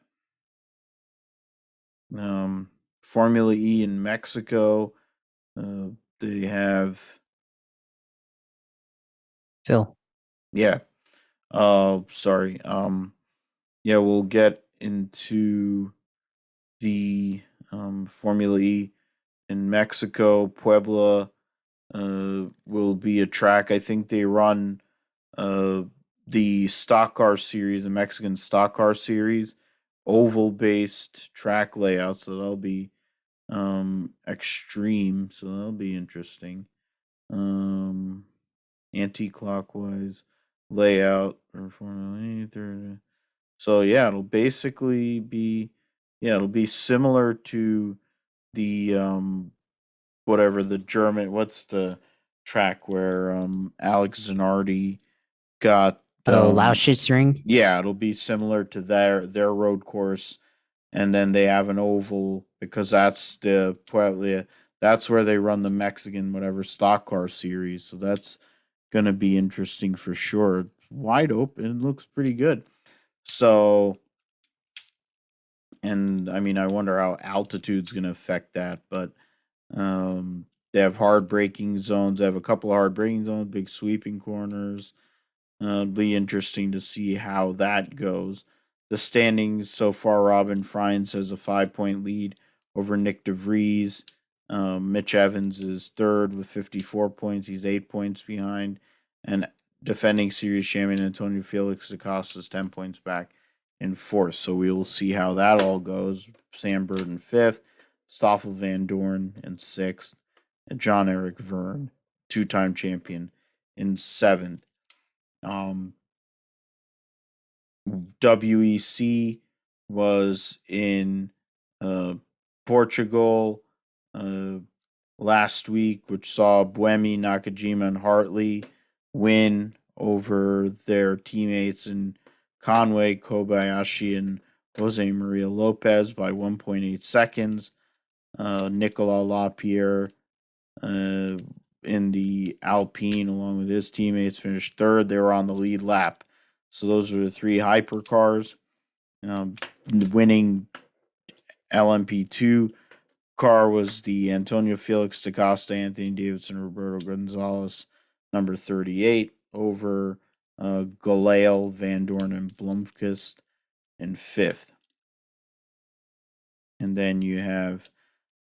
Formula E in Mexico, they have Phil. Yeah. Sorry. Yeah, we'll get into the Formula E in Mexico. Puebla will be a track. I think they run the stock car series, the Mexican stock car series, oval based track layout. So that'll be extreme. So that'll be interesting. Anti-clockwise layout or Formula E. So yeah, it'll basically be it'll be similar to the whatever the German, what's the track where Alex Zanardi got Lauschitz-Ring. Yeah, it'll be similar to their road course, and then they have an oval because that's that's where they run the Mexican whatever stock car series. So that's gonna be interesting for sure. Wide open, it looks pretty good. So, and I mean, I wonder how altitude's gonna affect that, but they have hard braking zones. They have a couple of hard braking zones, big sweeping corners. It'll be interesting to see how that goes. The standings so far, Robin Friends has a 5-point lead over Nick DeVries. Mitch Evans is third with 54 points. He's 8 points behind. And defending series champion Antonio Felix Acosta is 10 points back in fourth. So we will see how that all goes. Sam Bird in fifth. Stoffel Van Dorn in sixth. And John Eric Verne, 2-time champion, in seventh. WEC was in Portugal last week, which saw Buemi, Nakajima, and Hartley win over their teammates in Conway, Kobayashi, and Jose Maria Lopez by 1.8 seconds. Nicolas Lapierre in the Alpine, along with his teammates, finished third. They were on the lead lap. So those are the three hypercars. The winning LMP2 car was the Antonio Felix DaCosta, Anthony Davidson, Roberto Gonzalez, number 38, over Galeal, Van Dorn, and Blomqvist in fifth. And then you have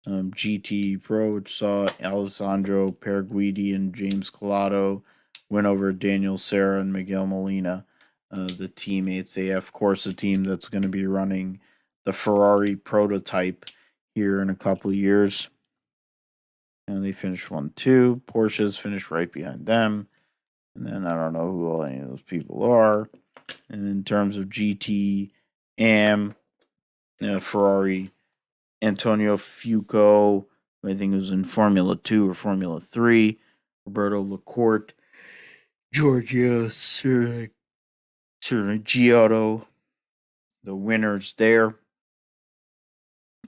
GT Pro, which saw Alessandro Perguidi and James Collado win over Daniel Serra and Miguel Molina, the teammates. They have, of course, a team that's going to be running the Ferrari prototype here in a couple of years. And they finished 1-2. Porsche's finished right behind them. And then I don't know who all any of those people are. And in terms of GT Am, Ferrari, Antonio Fuoco, I think it was in Formula 2 or Formula 3, Roberto Lacorte, Giorgio Giotto, the winners there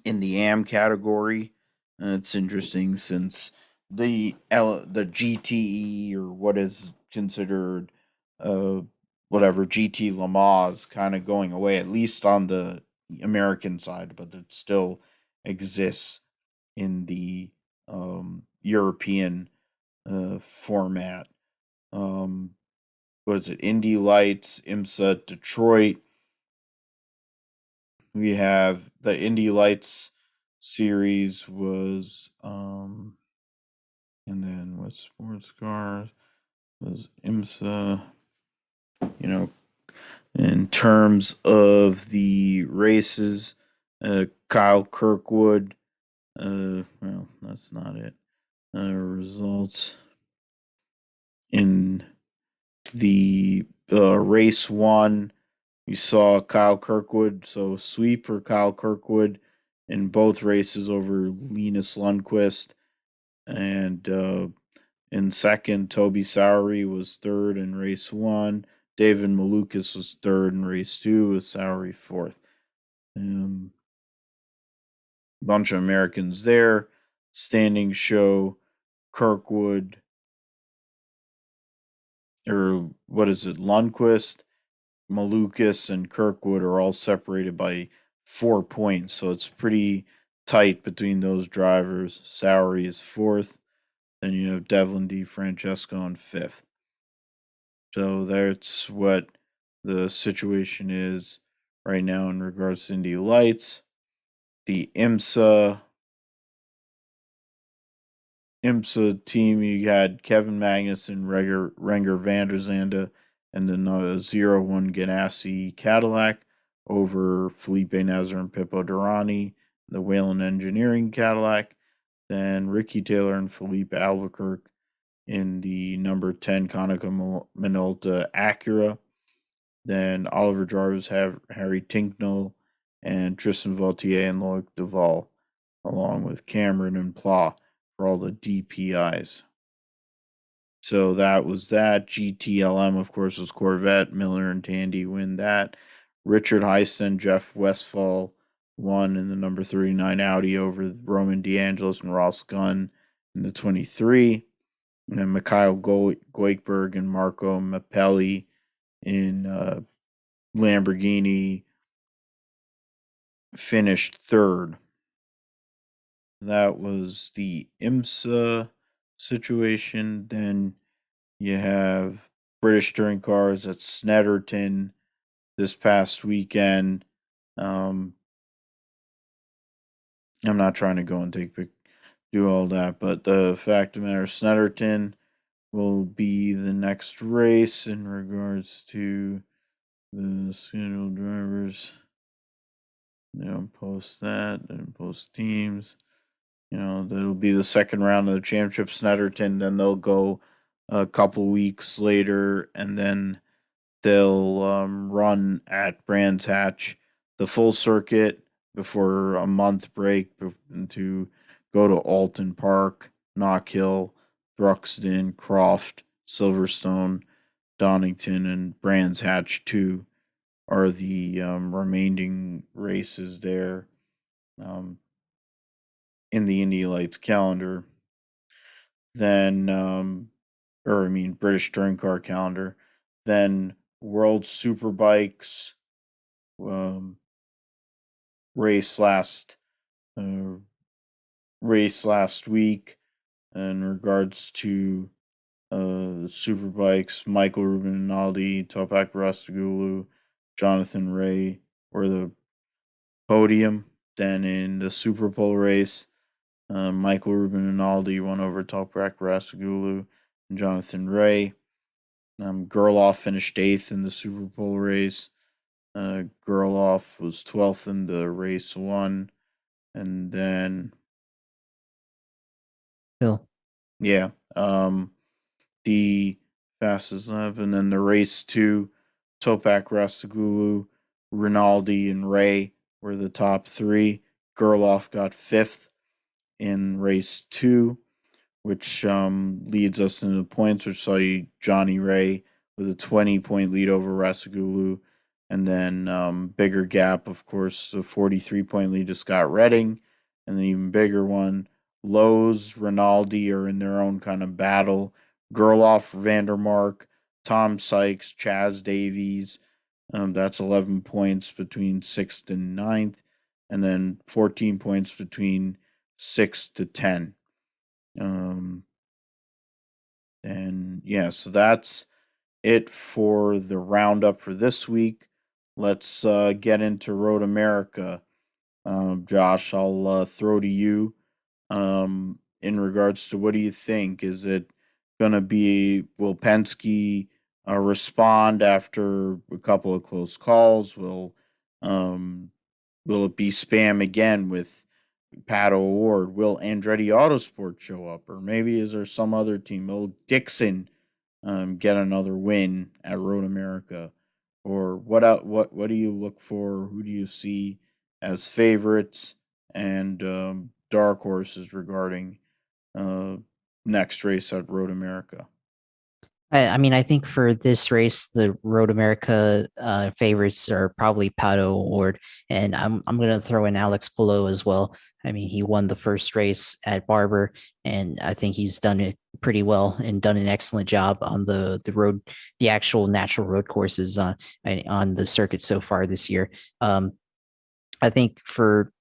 in the AM category. It's interesting since the GTE, or what is considered uh whatever GT Le Mans, kind of going away, at least on the American side, but it still exists in the European format. Um, what is it? Indy Lights, IMSA, Detroit. We have the Indy Lights series was and then what sports cars was IMSA, you know, in terms of the races, Kyle Kirkwood, well, that's not it. Results in the race one, you saw Kyle Kirkwood, so sweep for Kyle Kirkwood in both races over Linus Lundqvist. And in second, Toby Sowery was third in race one. David Malukas was third in race two, with Sowery fourth. Bunch of Americans there. Standings show Kirkwood, or what is it, Lundqvist, Malukas, and Kirkwood are all separated by 4 points, so it's pretty tight between those drivers. Sowery is fourth. Then you have Devlin DeFrancesco in fifth. So that's what the situation is right now in regards to Indy Lights. The IMSA team, you had Kevin Magnussen, Renger van der Zande, and then a 0-1 Ganassi Cadillac over Felipe Nasr and Pippo Durrani, the Whalen Engineering Cadillac. Then Ricky Taylor and Felipe Albuquerque in the number 10 Konica Minolta Acura. Then Oliver Jarvis have Harry Tinknell and Tristan Vautier and Loic Duval, along with Cameron and Pla for all the DPIs. So that was that. GTLM, of course, was Corvette. Miller and Tandy win that. Richard Heisten, Jeff Westphal won in the number 39 Audi over Roman DeAngelis and Ross Gunn in the 23. And then Mikhail Goikberg and Marco Mappelli in Lamborghini finished third. That was the IMSA situation. Then you have British Touring Cars at Snetterton this past weekend. I'm not trying to go and do all that, but the fact of the matter, Snetterton will be the next race in regards to the scheduled drivers. Post that and post teams. That'll be the second round of the championship, Snetterton. Then they'll go a couple weeks later, and then they'll run at Brands Hatch the full circuit before a month break to go to Alton Park, Knockhill, Thruxton, Croft, Silverstone, Donington, and Brands Hatch 2 are the remaining races there in the Indy Lights calendar. Then, British Touring Car calendar. Then World Superbikes race last week in regards to Superbikes. Michael Rubinaldi, Topak Rastagulu, Jonathan Ray were the podium. Then in the Super Bowl race, Michael Rubinaldi won over Toprak Rastagulu and Jonathan Ray. Gerloff finished 8th in the Super Bowl race. Gerloff was 12th in the race one. And then Phil. Yeah. The fastest lap, and then the race two, Topak Rastagulu, Rinaldi, and Ray were the top three. Gerloff got 5th in race two. which leads us into the points, which saw you Johnny Ray with a 20-point lead over Rasagulu. And then bigger gap, of course, a 43-point lead to Scott Redding. And then even bigger one, Lowe's, Rinaldi are in their own kind of battle. Gerloff, Vandermark, Tom Sykes, Chaz Davies. That's 11 points between 6th and ninth, and then 14 points between 6 to 10. Um, and yeah, so that's it for the roundup for this week. Let's get into Road America. Josh, I'll throw to you in regards to what do you think? Is it going to be, will Penske respond after a couple of close calls? Um, will it be spam again with Pato Award? Will Andretti Autosport show up? Or maybe is there some other team? Will Dixon get another win at Road America? Or what do you look for? Who do you see as favorites and dark horses regarding uh, next race at Road America? I mean, I think for this race, the Road America favorites are probably Pato Award, and I'm gonna throw in Alex Palou as well. I mean, he won the first race at Barber, and I think he's done it pretty well and done an excellent job on the road, the actual natural road courses on the circuit so far this year. I think for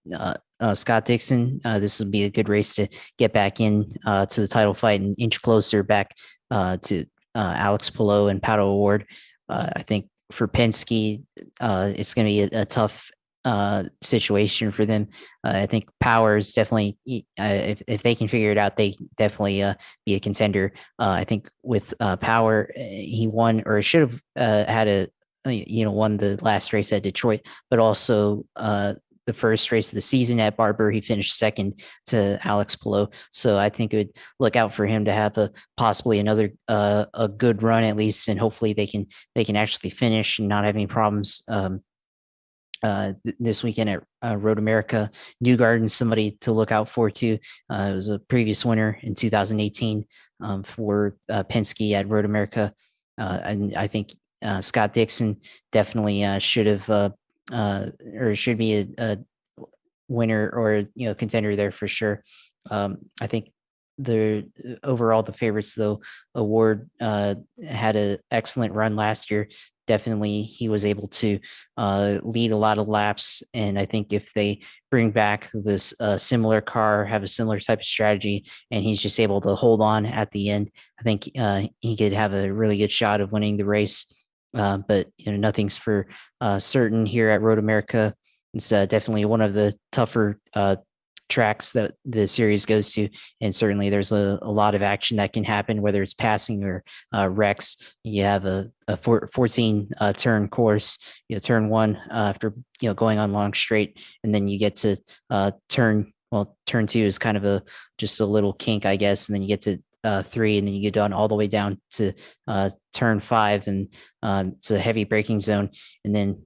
Scott Dixon, this will be a good race to get back in to the title fight and inch closer back to Alex Palou and Pato Award. I think for Penske, it's going to be a tough situation for them. I think Power is definitely, if they can figure it out, they definitely be a contender. I think with Power, he won or should have had won the last race at Detroit, but also the first race of the season at Barber, he finished second to Alex Palou. So I think it would look out for him to have possibly another a good run at least, and hopefully they can actually finish and not have any problems. This weekend at Road America. Newgarden, somebody to look out for too. It was a previous winner in 2018 for Penske at Road America. And I think Scott Dixon definitely should have or should be a winner or contender there for sure. I think the overall the favorites though Award had an excellent run last year. Definitely, he was able to lead a lot of laps, and I think if they bring back this similar car, have a similar type of strategy, and he's just able to hold on at the end, I think he could have a really good shot of winning the race. But nothing's for certain here at Road America. It's definitely one of the tougher tracks that the series goes to, and certainly there's a lot of action that can happen, whether it's passing or wrecks. You have a 14 turn course, turn one after going on long straight, and then you get to turn two is kind of just a little kink, I guess, and then you get to 3, and then you get done all the way down to turn 5, and it's a heavy braking zone, and then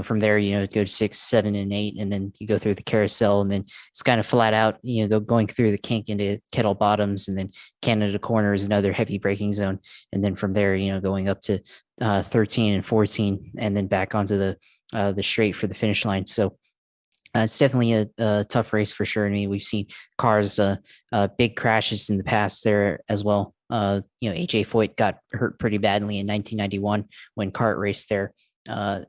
from there, go to 6, 7, and 8, and then you go through the carousel, and then it's kind of flat out, going through the kink into Kettle Bottoms, and then Canada Corner is another heavy braking zone, and then from there, going up to 13 and 14, and then back onto the straight for the finish line. So it's definitely a tough race for sure. I mean, we've seen cars, big crashes in the past there as well. AJ Foyt got hurt pretty badly in 1991 when kart raced there. But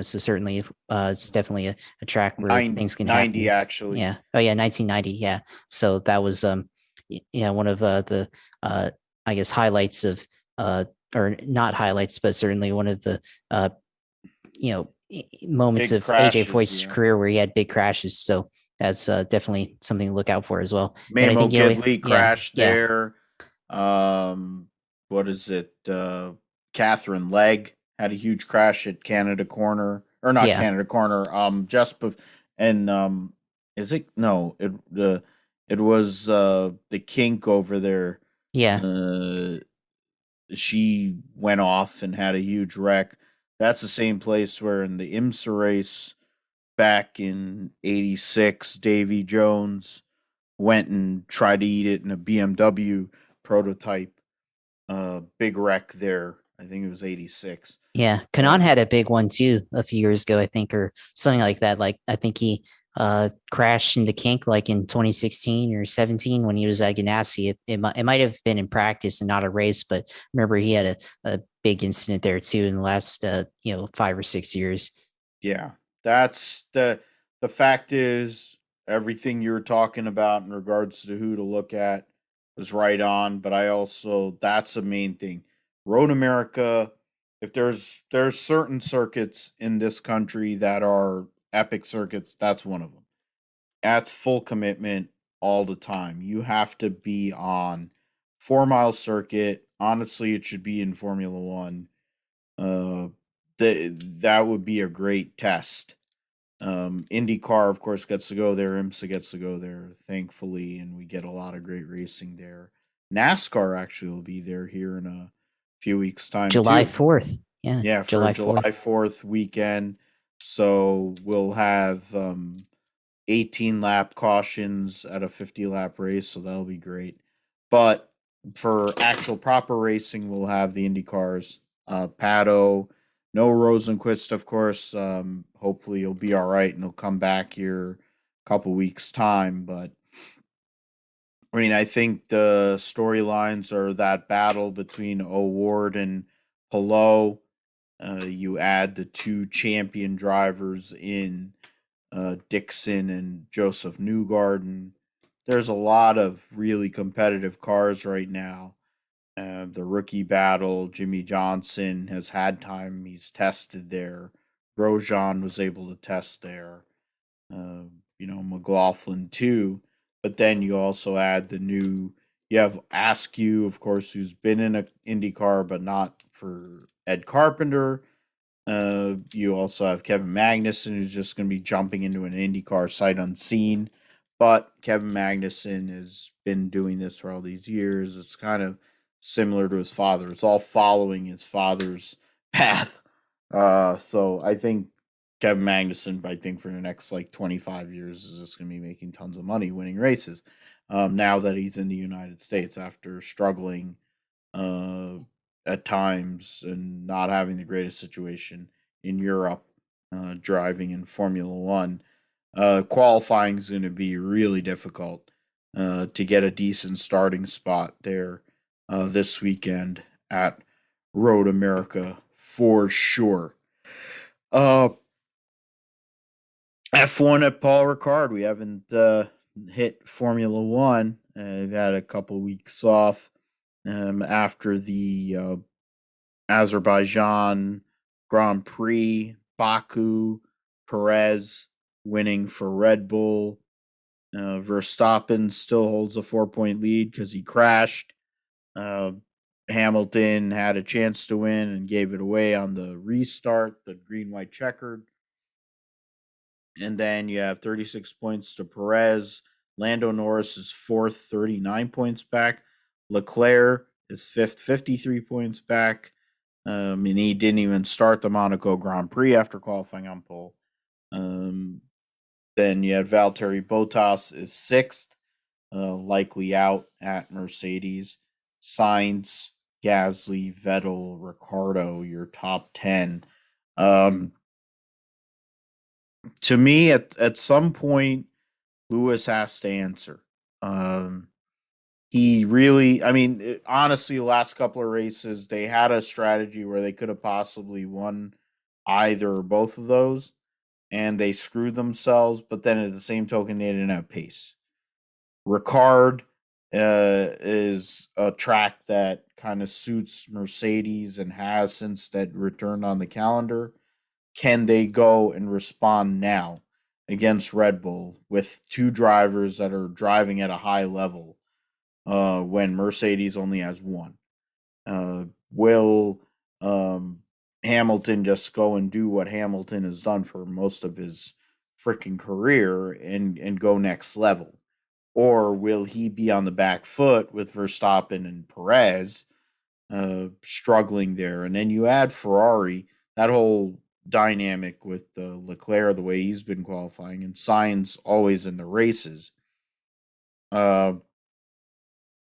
so certainly it's definitely a track where things can 90 happen. actually. Yeah. Oh yeah, 1990. Yeah. So that was one of the I guess highlights of or not highlights, but certainly one of the moments Big of AJ crashes, Foyt's yeah. career where he had big crashes. So that's definitely something to look out for as well. But I Mamo think Gidley yeah, crashed yeah, there. What is it? Catherine Legg had a huge crash at Canada Corner, or not yeah, Canada Corner. And is it no? It was the kink over there. yeah. Uh, she went off and had a huge wreck. That's the same place where in the IMSA race back in '86, Davy Jones went and tried to eat it in a BMW prototype. Big wreck there. I think it was 86. Yeah, Kanan Uh, had a big one too a few years ago, I think, or something like that. Like I think he crashed into kink like in 2016 or 17 when he was at Ganassi. It might have been in practice and not a race, but remember he had a big incident there too in the last 5 or 6 years. yeah, that's the fact is everything you were talking about in regards to who to look at was right on, but I also that's the main thing. Road America, if there's certain circuits in this country that are epic circuits, that's one of them. That's full commitment all the time. You have to be on 4 mile circuit. Honestly, it should be in Formula One. Uh, that would be a great test. IndyCar, of course, gets to go there. IMSA gets to go there, thankfully, and we get a lot of great racing there. NASCAR actually will be there here in a few weeks' time July too. 4th. Yeah, Yeah, for July 4th. July 4th weekend. So we'll have 18 lap cautions at a 50 lap race, so that'll be great. But for actual proper racing, we'll have the Indy cars. Pato, no Rosenqvist, of course. Hopefully, he'll be all right and he'll come back here a couple weeks' time. But I mean, I think the storylines are that battle between O'Ward and Pillow. You add the two champion drivers in Dixon and Josef Newgarden. There's a lot of really competitive cars right now. The rookie battle, Jimmy Johnson has had time. He's tested there. Grosjean was able to test there. Uh, McLaughlin too. But then you also add you have Askew, of course, who's been in an IndyCar, but not for Ed Carpenter. You also have Kevin Magnussen, who's just going to be jumping into an IndyCar sight unseen. But Kevin Magnussen has been doing this for all these years. It's kind of similar to his father. It's all following his father's path. So I think Kevin Magnussen, I think for the next like 25 years, is just going to be making tons of money winning races. Now that he's in the United States after struggling uh, at times and not having the greatest situation in Europe, driving in Formula One. Qualifying is going to be really difficult to get a decent starting spot there this weekend at Road America for sure. Uh, F1 at Paul Ricard. We haven't hit Formula One. We've had a couple weeks off after the Azerbaijan Grand Prix, Baku, Perez winning for Red Bull. Verstappen still holds a 4 point lead because he crashed. Uh, Hamilton had a chance to win and gave it away on the restart, the green white checkered. And then you have 36 points to Perez. Lando Norris is fourth, 39 points back. Leclerc is fifth, 53 points back. And he didn't even start the Monaco Grand Prix after qualifying on pole. Then you had Valtteri Bottas is sixth, likely out at Mercedes. Sainz, Gasly, Vettel, Ricardo, your top 10. Um, to me, at some point, Lewis has to answer. He really, I mean, honestly, the last couple of races, they had a strategy where they could have possibly won either or both of those, and they screwed themselves. But then at the same token, they didn't have pace. Ricard is a track that kind of suits Mercedes and has since that returned on the calendar. Can they go and respond now against Red Bull with two drivers that are driving at a high level when Mercedes only has one? Will Hamilton just go and do what Hamilton has done for most of his freaking career and go next level? Or will he be on the back foot with Verstappen and Perez struggling there? And then you add Ferrari, that whole dynamic with Leclerc, the way he's been qualifying, and Sainz always in the races. Uh,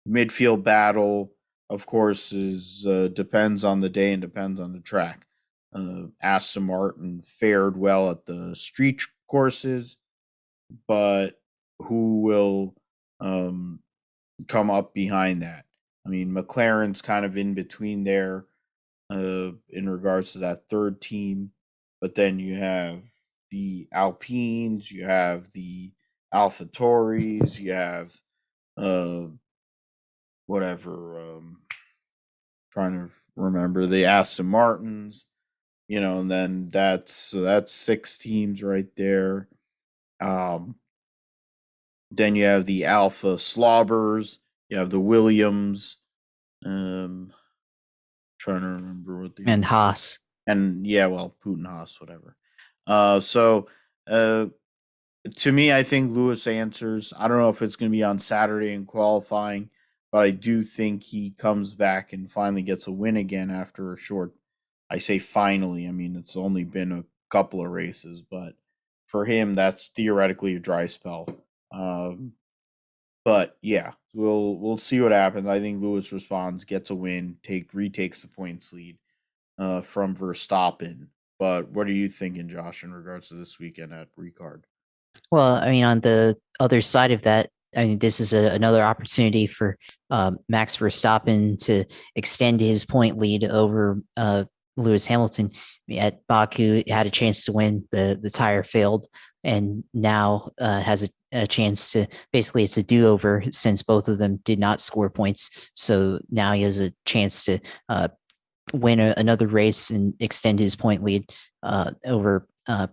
Midfield battle, of course, is depends on the day and depends on the track. Aston Martin fared well at the street courses, but who will um, come up behind that? I mean, McLaren's kind of in between there in regards to that third team, but then you have the Alpines, you have the AlphaTauris, you have uh, whatever. Trying to remember the Aston Martins, and then that's 6 teams right there. Um, then you have the Alpha Slobbers, you have the Williams. Um, Trying to remember what the And other Haas. and yeah, well, Putin Haas, whatever. So uh, to me, I think Lewis answers. I don't know if it's going to be on Saturday in qualifying, but I do think he comes back and finally gets a win again after a short. I say finally. I mean, it's only been a couple of races, but for him, that's theoretically a dry spell. Um, but yeah, we'll see what happens. I think Lewis responds, gets a win, retakes the points lead from Verstappen. But what are you thinking, Josh, in regards to this weekend at Ricard? Well, I mean, on the other side of that, I mean, this is another opportunity for Max Verstappen to extend his point lead over Lewis Hamilton. At Baku, had a chance to win. The tire failed, and now has a chance to. Basically, it's a do over since both of them did not score points. So now he has a chance to win another race and extend his point lead over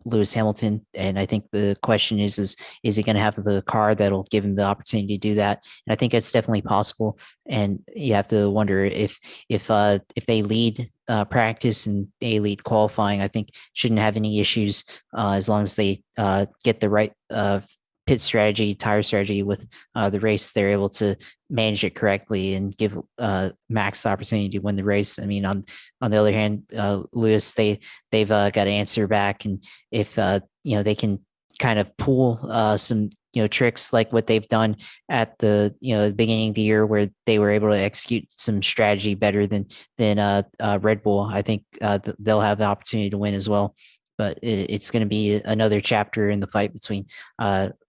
Lewis Hamilton. And I think the question is he going to have the car that'll give him the opportunity to do that? And I think it's definitely possible. And you have to wonder if they lead practice and they lead qualifying, I think shouldn't have any issues as long as they get the right pit strategy, tire strategy with the race. They're able to manage it correctly and give Max the opportunity to win the race. I mean, on the other hand, Lewis, they've got to answer back, and if they can kind of pull some tricks like what they've done at the the beginning of the year where they were able to execute some strategy better than Red Bull, I think they'll have the opportunity to win as well. But it's going to be another chapter in the fight between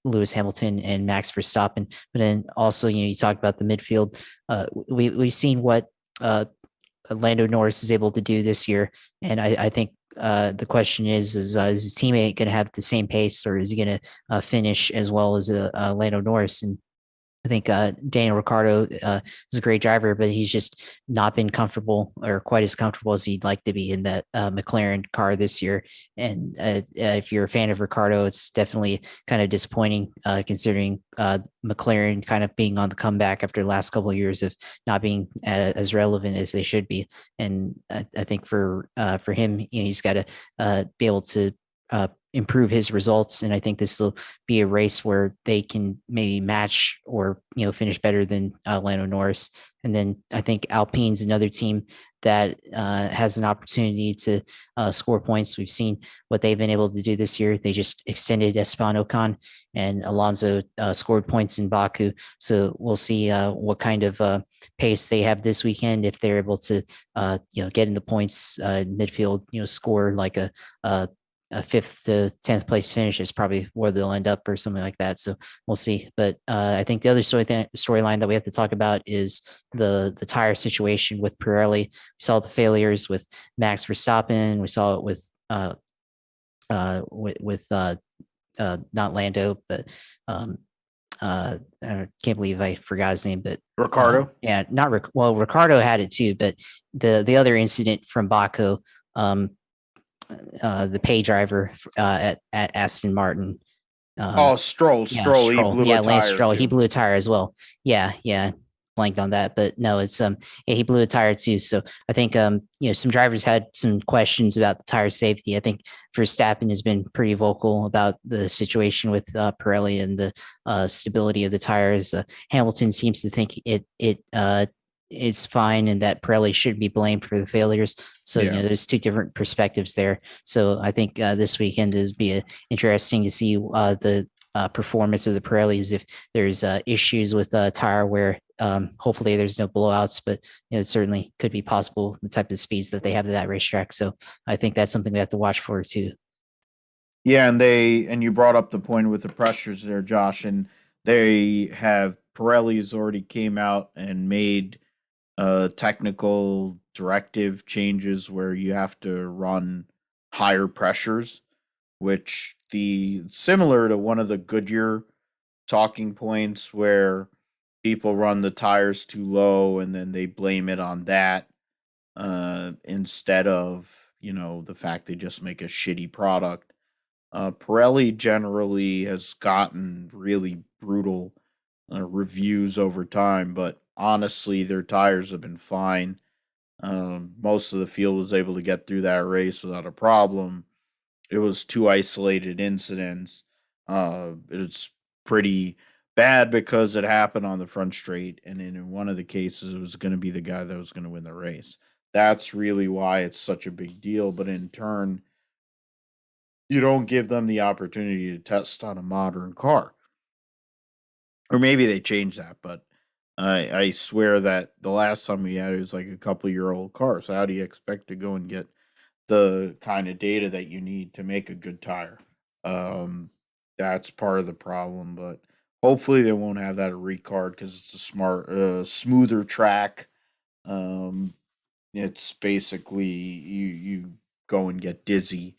Lewis Hamilton and Max Verstappen. But then also, you talked about the midfield. We've seen what Lando Norris is able to do this year, and I think the question is his teammate going to have the same pace, or is he going to finish as well as Lando Norris? And I think Daniel Ricciardo is a great driver, but he's just not been comfortable or quite as comfortable as he'd like to be in that McLaren car this year. And if you're a fan of Ricciardo, it's definitely kind of disappointing considering McLaren kind of being on the comeback after the last couple of years of not being as relevant as they should be. And I think for him, he's got to be able to improve his results. And I think this will be a race where they can maybe match or finish better than Lando Norris. And then I think Alpine's another team that has an opportunity to score points. We've seen what they've been able to do this year. They just extended Esteban Ocon, and Alonso scored points in Baku. So we'll see what kind of pace they have this weekend if they're able to get in the points midfield, score like a 5th to 10th place finish is probably where they'll end up or something like that. So we'll see. But I think the other storyline that we have to talk about is the tire situation with Pirelli. We saw the failures with Max Verstappen. We saw it with not Lando, but I can't believe I forgot his name, but Ricardo? yeah, not well, Ricardo had it too, but the other incident from Baku, the pay driver at Aston Martin. Oh, Stroll. Yeah, Stroll. He Stroll. blew a Yeah, Lance tire Stroll. He too. blew a tire as well. Yeah, blanked on that, but no, it's yeah, he blew a tire too. So I think some drivers had some questions about the tire safety. I think Verstappen has been pretty vocal about the situation with Pirelli and the stability of the tires. Hamilton seems to think it's fine and that Pirelli should be blamed for the failures. So Yeah. there's two different perspectives there. So I think this weekend is be interesting to see performance of the Pirellis if there's issues with tire wear. Hopefully there's no blowouts, but it certainly could be possible the type of speeds that they have at that racetrack. So I think that's something we have to watch for too. Yeah, and you brought up the point with the pressures there, Josh, and they have Pirelli's already came out and made technical directive changes where you have to run higher pressures, which the similar to one of the Goodyear talking points where people run the tires too low and then they blame it on that instead of the fact they just make a shitty product. Pirelli generally has gotten really brutal reviews over time, but honestly, their tires have been fine. Most of the field was able to get through that race without a problem. It was two isolated incidents. It's pretty bad because it happened on the front straight, and in one of the cases, it was going to be the guy that was going to win the race. That's really why it's such a big deal. But in turn, you don't give them the opportunity to test on a modern car. Or maybe they changed that, but I swear that the last time we had it was like a couple-year-old car. So how do you expect to go and get the kind of data that you need to make a good tire? Um, that's part of the problem, but hopefully they won't have that at Ricard because it's a smoother track. Um, it's basically you go and get dizzy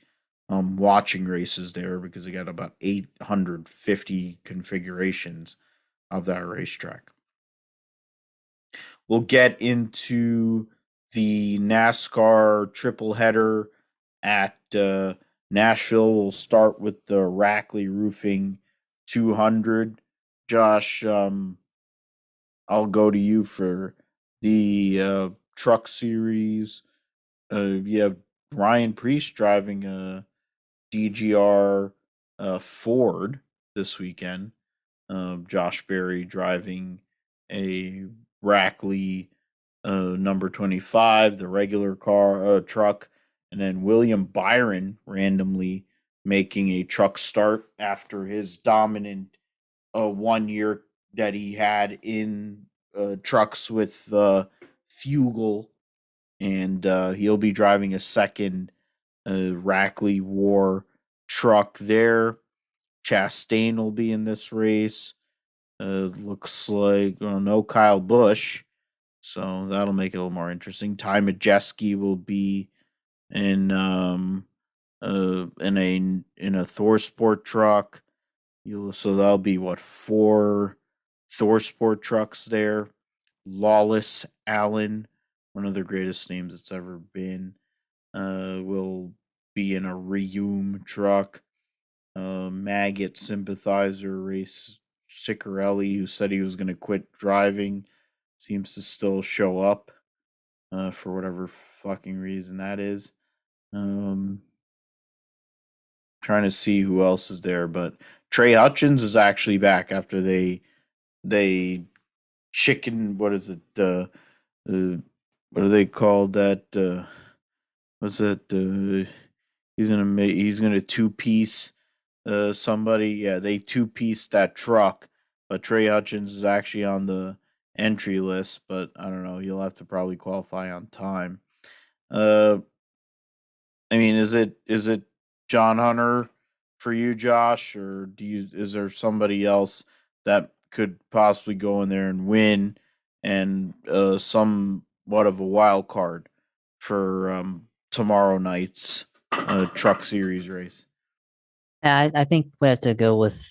watching races there because they got about 850 configurations of that racetrack. We'll get into the NASCAR triple header at Nashville. We'll start with the Rackley Roofing 200. Josh, I'll go to you for the Truck Series. You have Ryan Preece driving a DGR Ford this weekend. Josh Berry driving a Rackley number 25, the regular car truck, and then William Byron randomly making a truck start after his dominant 1 year that he had in trucks with Fugel, and he'll be driving a second Rackley War truck there. Chastain will be in this race. Looks like no Kyle Busch, so that'll make it a little more interesting. Ty Majeski will be in in a Thor Sport truck. So that'll be what, 4 Thor Sport trucks there. Lawless Allen, one of the greatest names it's ever been, will be in a Reum truck. Maggot sympathizer race Ciccarelli, who said he was going to quit driving, seems to still show up for whatever fucking reason that is. Trying to see who else is there, but Trey Hutchins is actually back after they chicken. What is it? What are they called? That what's that? He's gonna 2-piece somebody. Yeah, they 2-piece that truck, but Trey Hutchins is actually on the entry list. But I don't know. He'll have to probably qualify on time. I mean, is it John Hunter for you, Josh, or is there somebody else that could possibly go in there and win and somewhat of a wild card for tomorrow night's Truck Series race? I think we have to go with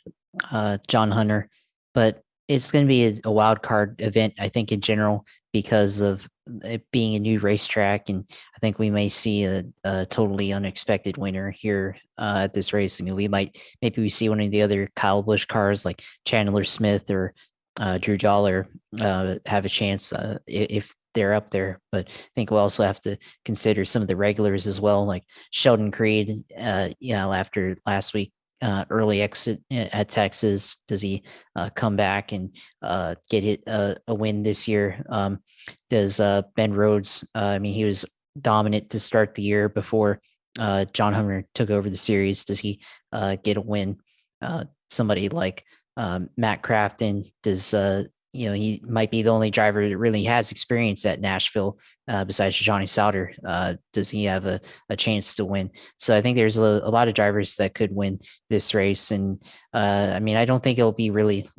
John Hunter, but it's going to be a wild card event, I think, in general, because of it being a new racetrack. And I think we may see a totally unexpected winner here at this race. I mean, maybe we see one of the other Kyle Busch cars like Chandler Smith or Drew Dollar have a chance if they're up there. But I think we'll also have to consider some of the regulars as well, like Sheldon Creed, after last week early exit at Texas. Does he come back and get a win this year? Does Ben Rhodes? I mean, he was dominant to start the year before John Hunter took over the series. Does he get a win? somebody like Matt Crafton does. He might be the only driver that really has experience at Nashville besides Johnny Sauter. Does he have a chance to win? So I think there's a lot of drivers that could win this race. And I mean, I don't think it'll be really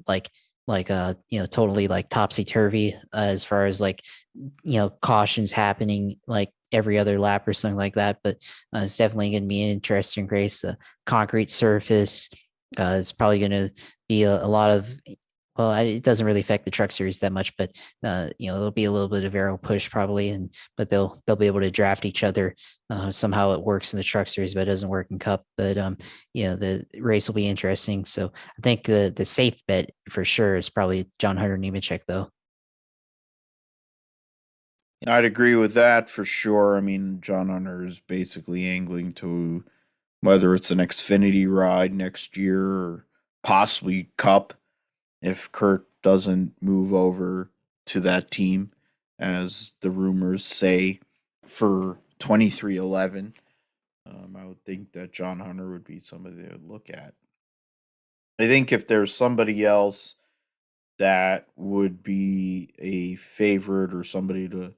totally like topsy turvy as far as like cautions happening like every other lap or something like that. But it's definitely going to be an interesting race. Concrete surface. It's probably going to be a lot of. Well, it doesn't really affect the truck series that much, but it'll be a little bit of aero push probably, but they'll be able to draft each other. Somehow it works in the truck series, but it doesn't work in Cup. But the race will be interesting. So I think the safe bet for sure is probably John Hunter Nemechek, though. I'd agree with that for sure. I mean, John Hunter is basically angling to whether it's an Xfinity ride next year or possibly Cup if Kurt doesn't move over to that team, as the rumors say, for 2311. I would think that John Hunter would be somebody they would look at. I think if there's somebody else that would be a favorite or somebody to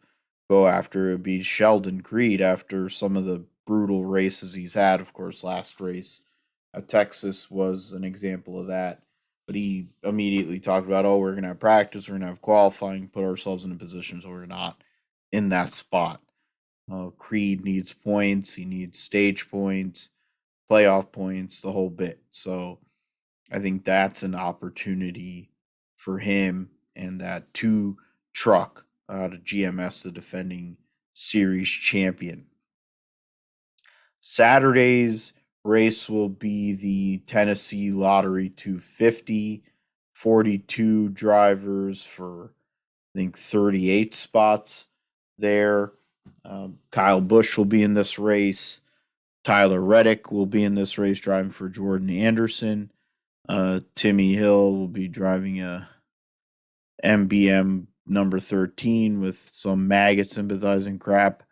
go after, it would be Sheldon Creed after some of the brutal races he's had. Of course, last race at Texas was an example of that. But he immediately talked about, oh, we're going to have practice, we're going to have qualifying, put ourselves in a position so we're not in that spot. Creed needs points, he needs stage points, playoff points, the whole bit. So I think that's an opportunity for him and that two truck out of GMS, the defending series champion. Saturday's race will be the Tennessee Lottery 250, 42 drivers for, I think, 38 spots there. Kyle Busch will be in this race. Tyler Reddick will be in this race driving for Jordan Anderson. Timmy Hill will be driving a MBM number 13 with some maggot sympathizing crap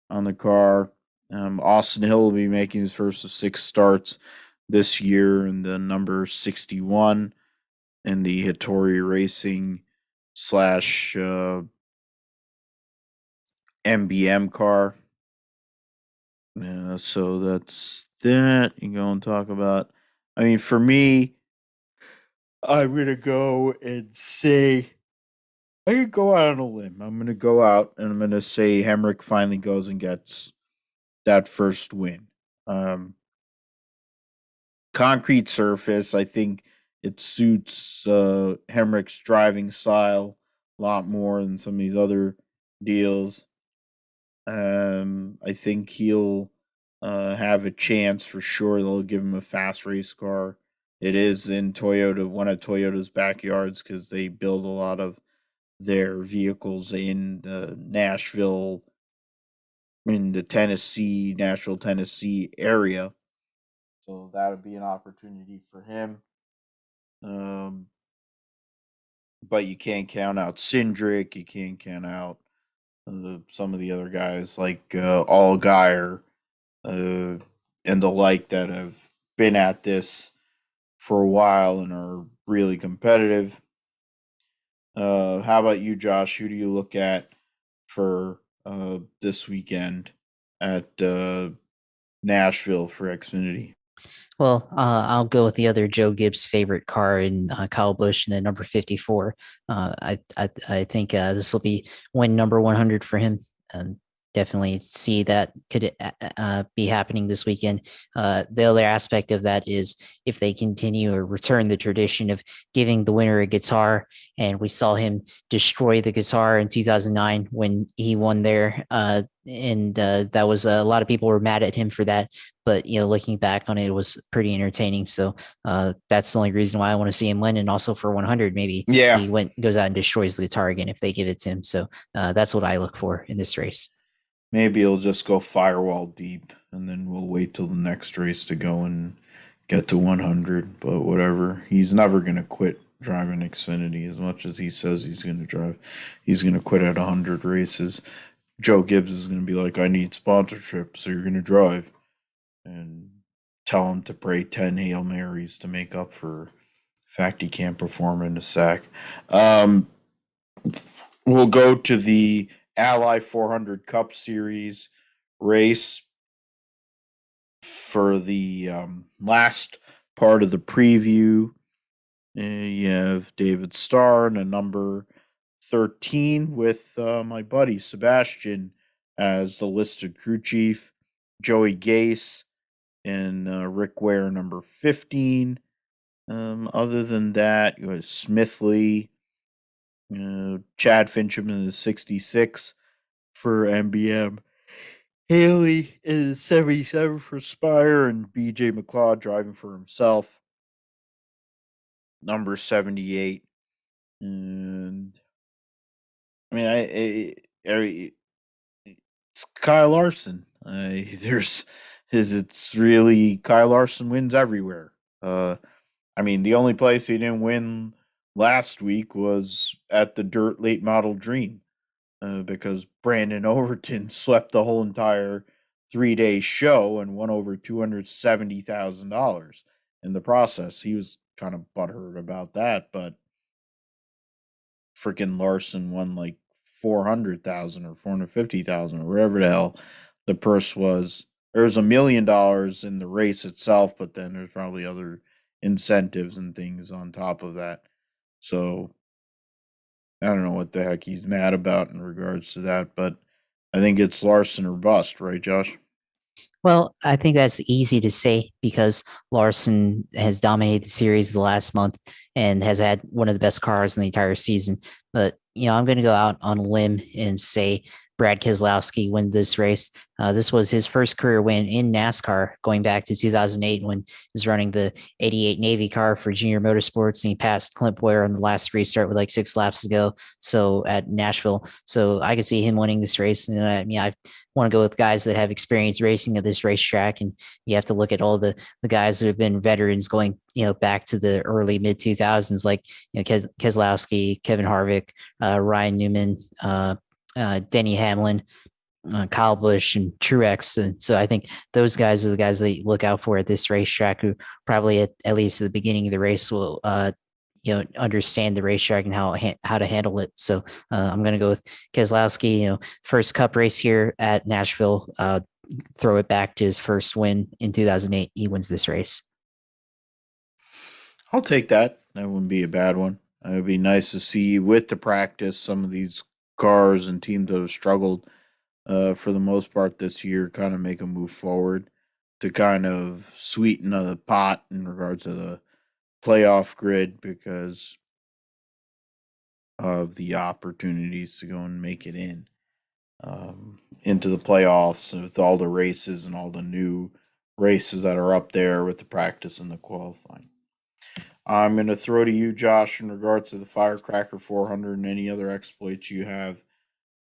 on the car. Austin Hill will be making his first of 6 starts this year in the number 61 in the Hattori Racing slash MBM car. So that's that. You go and talk about. I mean, for me, I'm gonna go and say I could go out on a limb. I'm gonna go out and I'm gonna say Hendrick finally goes and gets that first win. Concrete surface, I think it suits Hendrick's driving style a lot more than some of these other deals. I think he'll have a chance for sure. They'll give him a fast race car. It is in Toyota, one of Toyota's backyards, because they build a lot of their vehicles in the Nashville, in the Nashville, Tennessee area. So that would be an opportunity for him. But you can't count out Cindric. You can't count out some of the other guys like Allgaier and the like that have been at this for a while and are really competitive. How about you, Josh? Who do you look at for this weekend at Nashville for Xfinity? Well, I'll go with the other Joe Gibbs' favorite car in Kyle Busch in the number 54. I think this will be win number 100 for him, and definitely see that could be happening this weekend. The other aspect of that is if they continue or return the tradition of giving the winner a guitar, and we saw him destroy the guitar in 2009 when he won there. And that was a lot of people were mad at him for that, but looking back on it, it was pretty entertaining. So that's the only reason why I want to see him win. And also for 100, maybe he goes out and destroys the guitar again if they give it to him. So that's what I look for in this race. Maybe he'll just go firewall deep, and then we'll wait till the next race to go and get to 100. But whatever, he's never gonna quit driving Xfinity as much as he says he's gonna drive. He's gonna quit at 100 races. Joe Gibbs is gonna be like, I need sponsorship, so you're gonna drive. And tell him to pray 10 Hail Marys to make up for the fact he can't perform in the sack. We'll go to the Ally 400 Cup Series race for the last part of the preview. You have David Starr in a number 13 with my buddy Sebastian as the listed crew chief, Joey Gase and Rick Ware number 15. Other than that, you have Smithley, Chad Fincham in the 66 for MBM. Haley in the 77 for Spire, and BJ McLeod driving for himself. Number 78. And I mean, it's Kyle Larson. It's really Kyle Larson wins everywhere. I mean, the only place he didn't win last week was at the Dirt Late Model Dream, because Brandon Overton swept the whole entire 3-day show and won over $270,000 in the process. He was kind of butthurt about that, but freaking Larson won like 400,000 or 450,000 or whatever the hell the purse was. There's $1 million in the race itself, but then there's probably other incentives and things on top of that. So I don't know what the heck he's mad about in regards to that, but I think it's Larson or bust, right, Josh? Well, I think that's easy to say because Larson has dominated the series the last month and has had one of the best cars in the entire season. But, I'm going to go out on a limb and say Brad Keselowski win this race. This was his first career win in NASCAR going back to 2008 when he was running the 88 Navy car for Junior Motorsports, and he passed Clint Boyer on the last restart with like 6 laps to go. So at Nashville, so I could see him winning this race. And I want to go with guys that have experience racing at this racetrack, and you have to look at all the guys that have been veterans going back to the early mid 2000s, like Keselowski, Kevin Harvick, Ryan Newman, Denny Hamlin, Kyle Busch, and Truex. And so I think those guys are the guys that you look out for at this racetrack, who probably at least at the beginning of the race will understand the racetrack and how to handle it. So I'm going to go with Keselowski. First Cup race here at Nashville. Throw it back to his first win in 2008. He wins this race. I'll take that. That wouldn't be a bad one. It would be nice to see with the practice some of these cars and teams that have struggled for the most part this year kind of make a move forward to kind of sweeten the pot in regards to the playoff grid because of the opportunities to go and make it into the playoffs with all the races and all the new races that are up there with the practice and the qualifying. I'm going to throw to you, Josh, in regards to the Firecracker 400 and any other exploits you have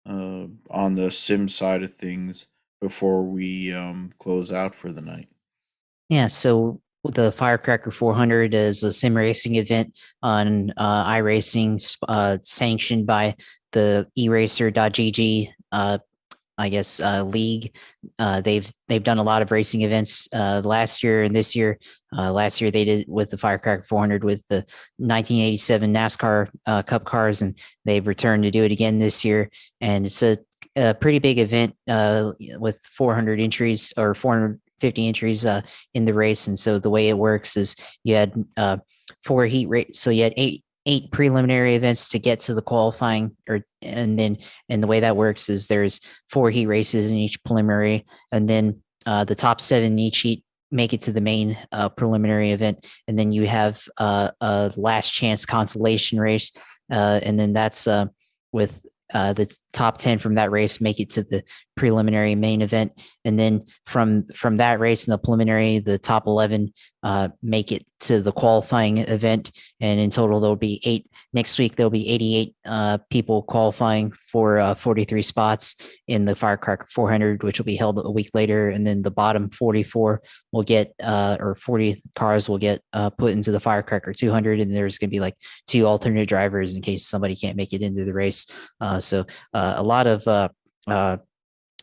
on the sim side of things before we close out for the night. Yeah, so the Firecracker 400 is a sim racing event on iRacing, sanctioned by the eraser.gg league. They've done a lot of racing events last year and this year. Last year they did with the Firecracker 400 with the 1987 NASCAR Cup cars, and they've returned to do it again this year. And it's a pretty big event with 400 entries or 450 entries in the race. And so the way it works is you had 4 heat race, so you had eight preliminary events to get to the qualifying, and the way that works is there's 4 heat races in each preliminary, and then the top 7 in each heat make it to the main preliminary event, and then you have a last chance consolation race, and then that's with the top 10 from that race make it to the preliminary main event, and then from that race in the preliminary, the top 11 make it to the qualifying event, and in total there'll be 8. Next week there'll be 88 people qualifying for 43 spots in the Firecracker 400, which will be held a week later, and then the bottom 44 will get or 40 cars will get put into the Firecracker 200, and there's going to be like 2 alternate drivers in case somebody can't make it into the race. So a lot of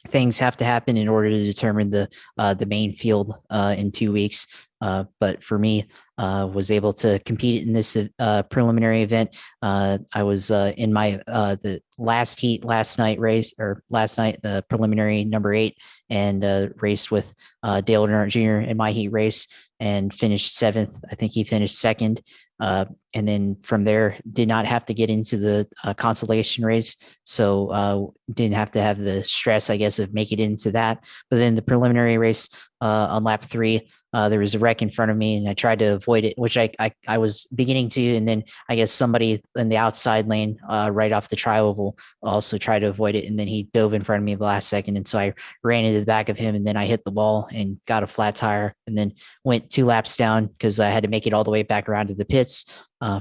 things have to happen in order to determine the main field in 2 weeks. But for me, was able to compete in this preliminary event. I was in my the last heat last night race or last night the preliminary number 8 and raced with Dale Earnhardt Jr. in my heat race and finished 7th. I think he finished 2nd. And then from there, did not have to get into the consolation race, so didn't have to have the stress, I guess, of making it into that. But then the preliminary race on lap 3, there was a wreck in front of me, and I tried to avoid it, which I was beginning to, and then I guess somebody in the outside lane, right off the tri-oval, also tried to avoid it, and then he dove in front of me the last second, and so I ran into the back of him, and then I hit the wall and got a flat tire, and then went 2 laps down because I had to make it all the way back around to the pits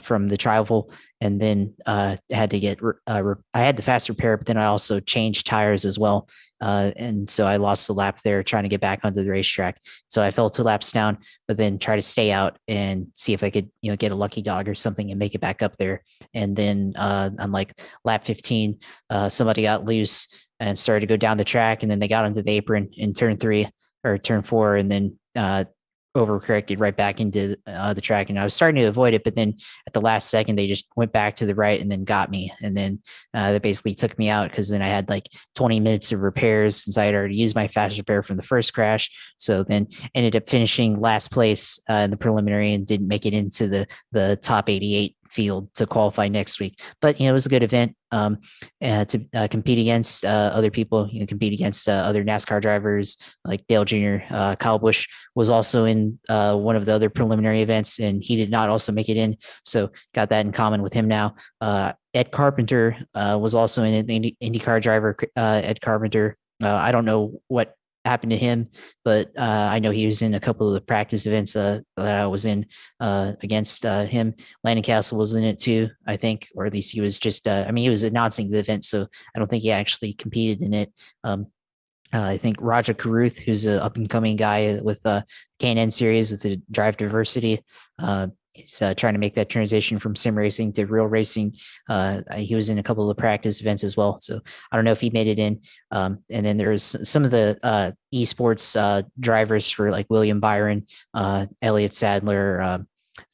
from the tri-oval, and then had to get I had the fast repair, but then I also changed tires as well, and so I lost the lap there trying to get back onto the racetrack. So I fell 2 laps down, but then try to stay out and see if I could, get a lucky dog or something and make it back up there. And then on like lap 15, somebody got loose and started to go down the track, and then they got onto the apron in turn 3 or turn 4, and then overcorrected right back into the track. And I was starting to avoid it, but then at the last second, they just went back to the right and then got me. And then that basically took me out because then I had like 20 minutes of repairs since I had already used my fast repair from the first crash. So then ended up finishing last place in the preliminary and didn't make it into the top 88 field to qualify next week. But it was a good event to compete against other people. Compete against other NASCAR drivers like Dale Jr. Kyle Busch was also in one of the other preliminary events, and he did not also make it in. So got that in common with him now. Ed Carpenter was also in the IndyCar driver. Ed Carpenter. I don't know what happened to him, but I know he was in a couple of the practice events that I was in against him. Landon Castle was in it too, I think, or at least he was just. He was announcing the event, so I don't think he actually competed in it. I think Raja Karuth, who's an up and coming guy with K&N series with the Drive Diversity. He's trying to make that transition from sim racing to real racing. He was in a couple of the practice events as well. So I don't know if he made it in. And then there's some of the esports drivers for like William Byron, Elliott Sadler,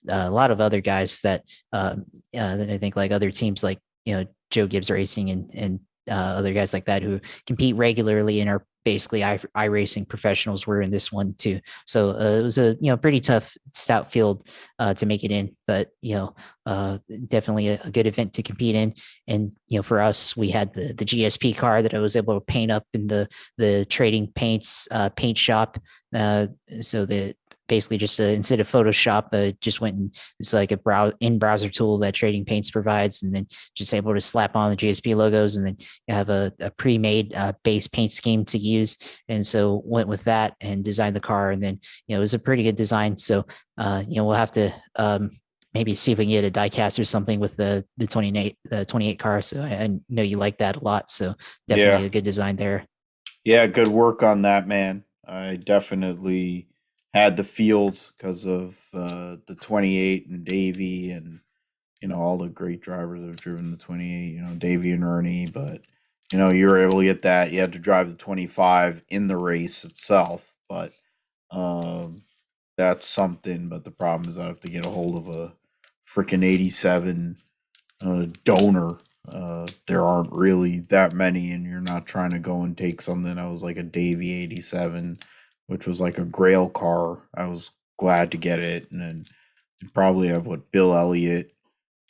a lot of other guys that I think like other teams like Joe Gibbs Racing and other guys like that who compete regularly and are basically iRacing professionals were in this one too. So it was a pretty tough stout field to make it in, but definitely a good event to compete in. And for us, we had the GSP car that I was able to paint up in the trading paints paint shop. So the basically just instead of Photoshop, just went and it's like a in-browser tool that Trading Paints provides, and then just able to slap on the GSP logos, and then you have a pre-made base paint scheme to use. And so went with that and designed the car, and then it was a pretty good design. So we'll have to maybe see if we can get a diecast or something with the 28 car. So I know you like that a lot. So definitely Yeah. a good design there. Yeah, good work on that, man. I definitely had the feels because of the 28 and Davey and all the great drivers that have driven the 28. Davey and Ernie, but you were able to get that. You had to drive the 25 in the race itself, but um, that's something. But the problem is I have to get a hold of a freaking 87 donor. There aren't really that many, and you're not trying to go and take something that was like a Davy 87, which was like a Grail car. I was glad to get it, and then you probably have what Bill Elliott,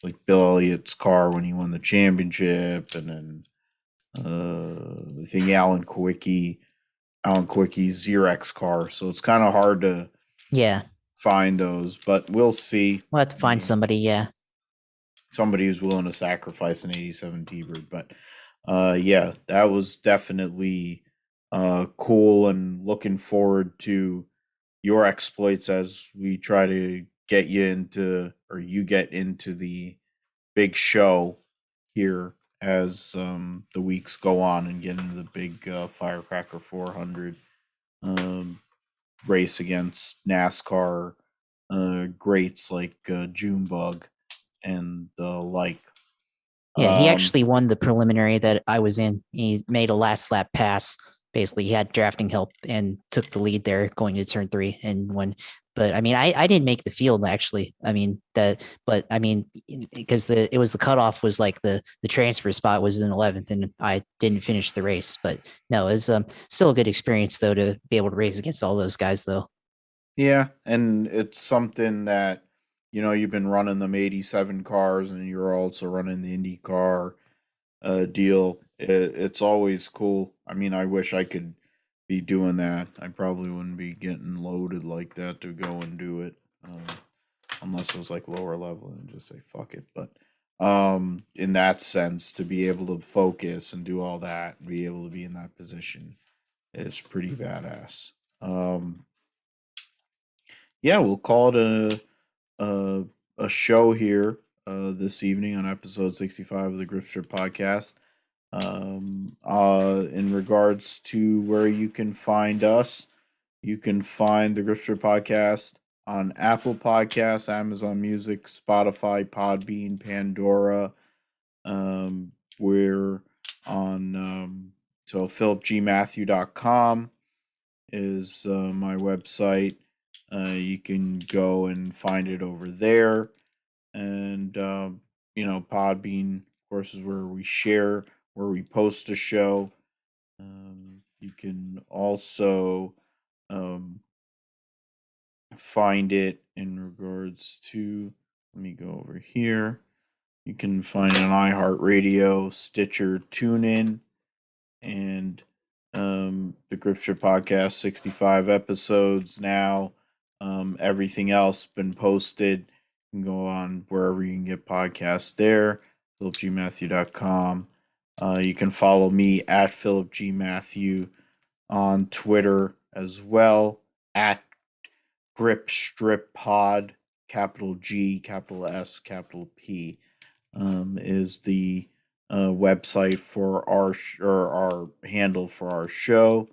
like Bill Elliott's car when he won the championship, and then I think Alan Quicky's Xerox car. So it's kind of hard to Yeah, find those, but we'll see. we'll have to I find mean, somebody. Yeah. somebody who's willing to sacrifice an 87 T-Bird. But yeah, that was definitely cool, and looking forward to your exploits as we try to get you into, or you get into the big show here as the weeks go on and get into the big Firecracker 400 um, race against NASCAR greats like Junebug and the like. Yeah, he Um, actually won the preliminary that I was in. He made a last lap pass basically he had drafting help and took the lead there going to turn 3 and won. But I mean, I didn't make the field actually. I mean because it was the cutoff was like the transfer spot was in 11th and I didn't finish the race. But no, it was still a good experience though to be able to race against all those guys though. Yeah, and it's something that you've been running them 87 cars, and you're also running the IndyCar deal. It's always cool. I mean, I wish I could be doing that. I probably wouldn't be getting loaded like that to go and do it, unless it was like lower level and just say fuck it. But in that sense, to be able to focus and do all that, and be able to be in that position is pretty badass. Yeah, we'll call it a show here this evening on episode 65 of the Grip Strip Podcast. In regards to where you can find us, you can find the Grip Strip Podcast on Apple Podcasts, Amazon Music, Spotify, Podbean, Pandora. We're on so philipgmatthew.com is my website. You can go and find it over there. And, Podbean, of course, is where we share, where we post a show. You can also find it in regards to, let me go over here. You can find it on iHeartRadio, Stitcher, TuneIn, and the Grip Strip Podcast, 65 episodes now. Everything else been posted. You can go on wherever you can get podcasts there, philipgmatthew.com. You can follow me at philipgmatthew on Twitter as well, at Grip Strip Pod, capital G, capital S, capital P, is the website for our handle for our show.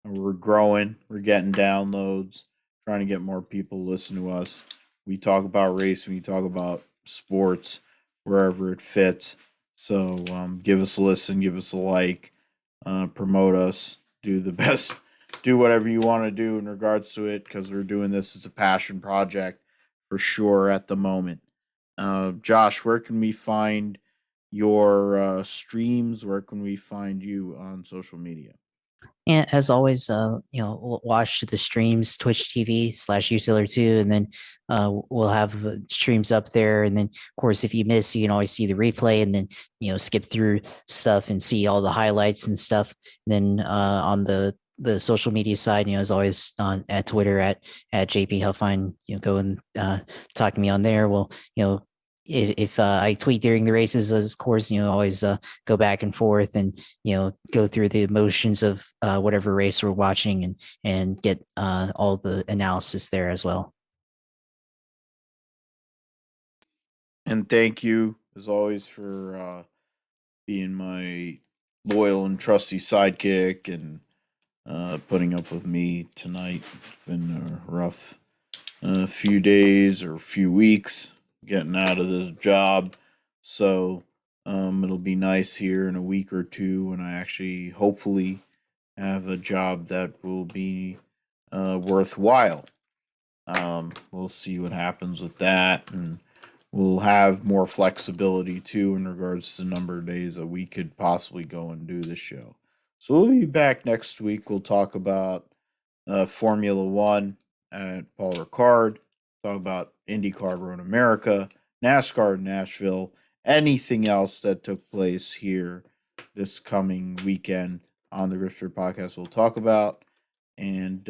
We're growing, we're getting downloads, trying to get more people to listen to us. We talk about racing, we talk about sports, wherever it fits. So give us a listen, give us a like, promote us, do the best, do whatever you want to do in regards to it, because we're doing this as a passion project for sure at the moment. Josh, where can we find your streams? Where can we find you on social media? And as always, watch the streams, Twitch TV/USailor2, and then we'll have streams up there. And then, of course, if you miss, you can always see the replay and then, skip through stuff and see all the highlights and stuff. And then on the social media side, as always on at Twitter at JP Huffine, go and talk to me on there. Well, if I tweet during the races, of course, always go back and forth and go through the emotions of whatever race we're watching and get all the analysis there as well. And thank you as always for being my loyal and trusty sidekick and putting up with me tonight. It's been a rough few days or few weeks getting out of this job. So it'll be nice here in a week or two when I actually hopefully have a job that will be worthwhile. We'll see what happens with that, and we'll have more flexibility too in regards to the number of days that we could possibly go and do the show. So we'll be back next week. We'll talk about Formula One at Paul Ricard, talk about IndyCar Road America, NASCAR in Nashville, anything else that took place here this coming weekend on the Grip Strip Podcast we'll talk about. And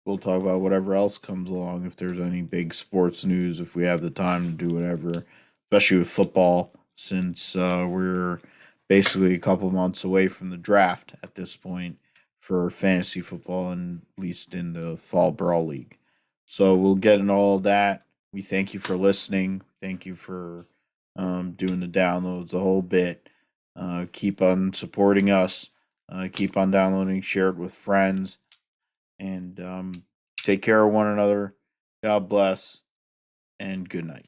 we'll talk about whatever else comes along, if there's any big sports news, if we have the time to do whatever, especially with football, since we're basically a couple months away from the draft at this point for fantasy football, and at least in the Fall Brawl League. So we'll get into all of that. We thank you for listening. Thank you for doing the downloads, the whole bit. Keep on supporting us. Keep on downloading, share it with friends, and take care of one another. God bless, and good night.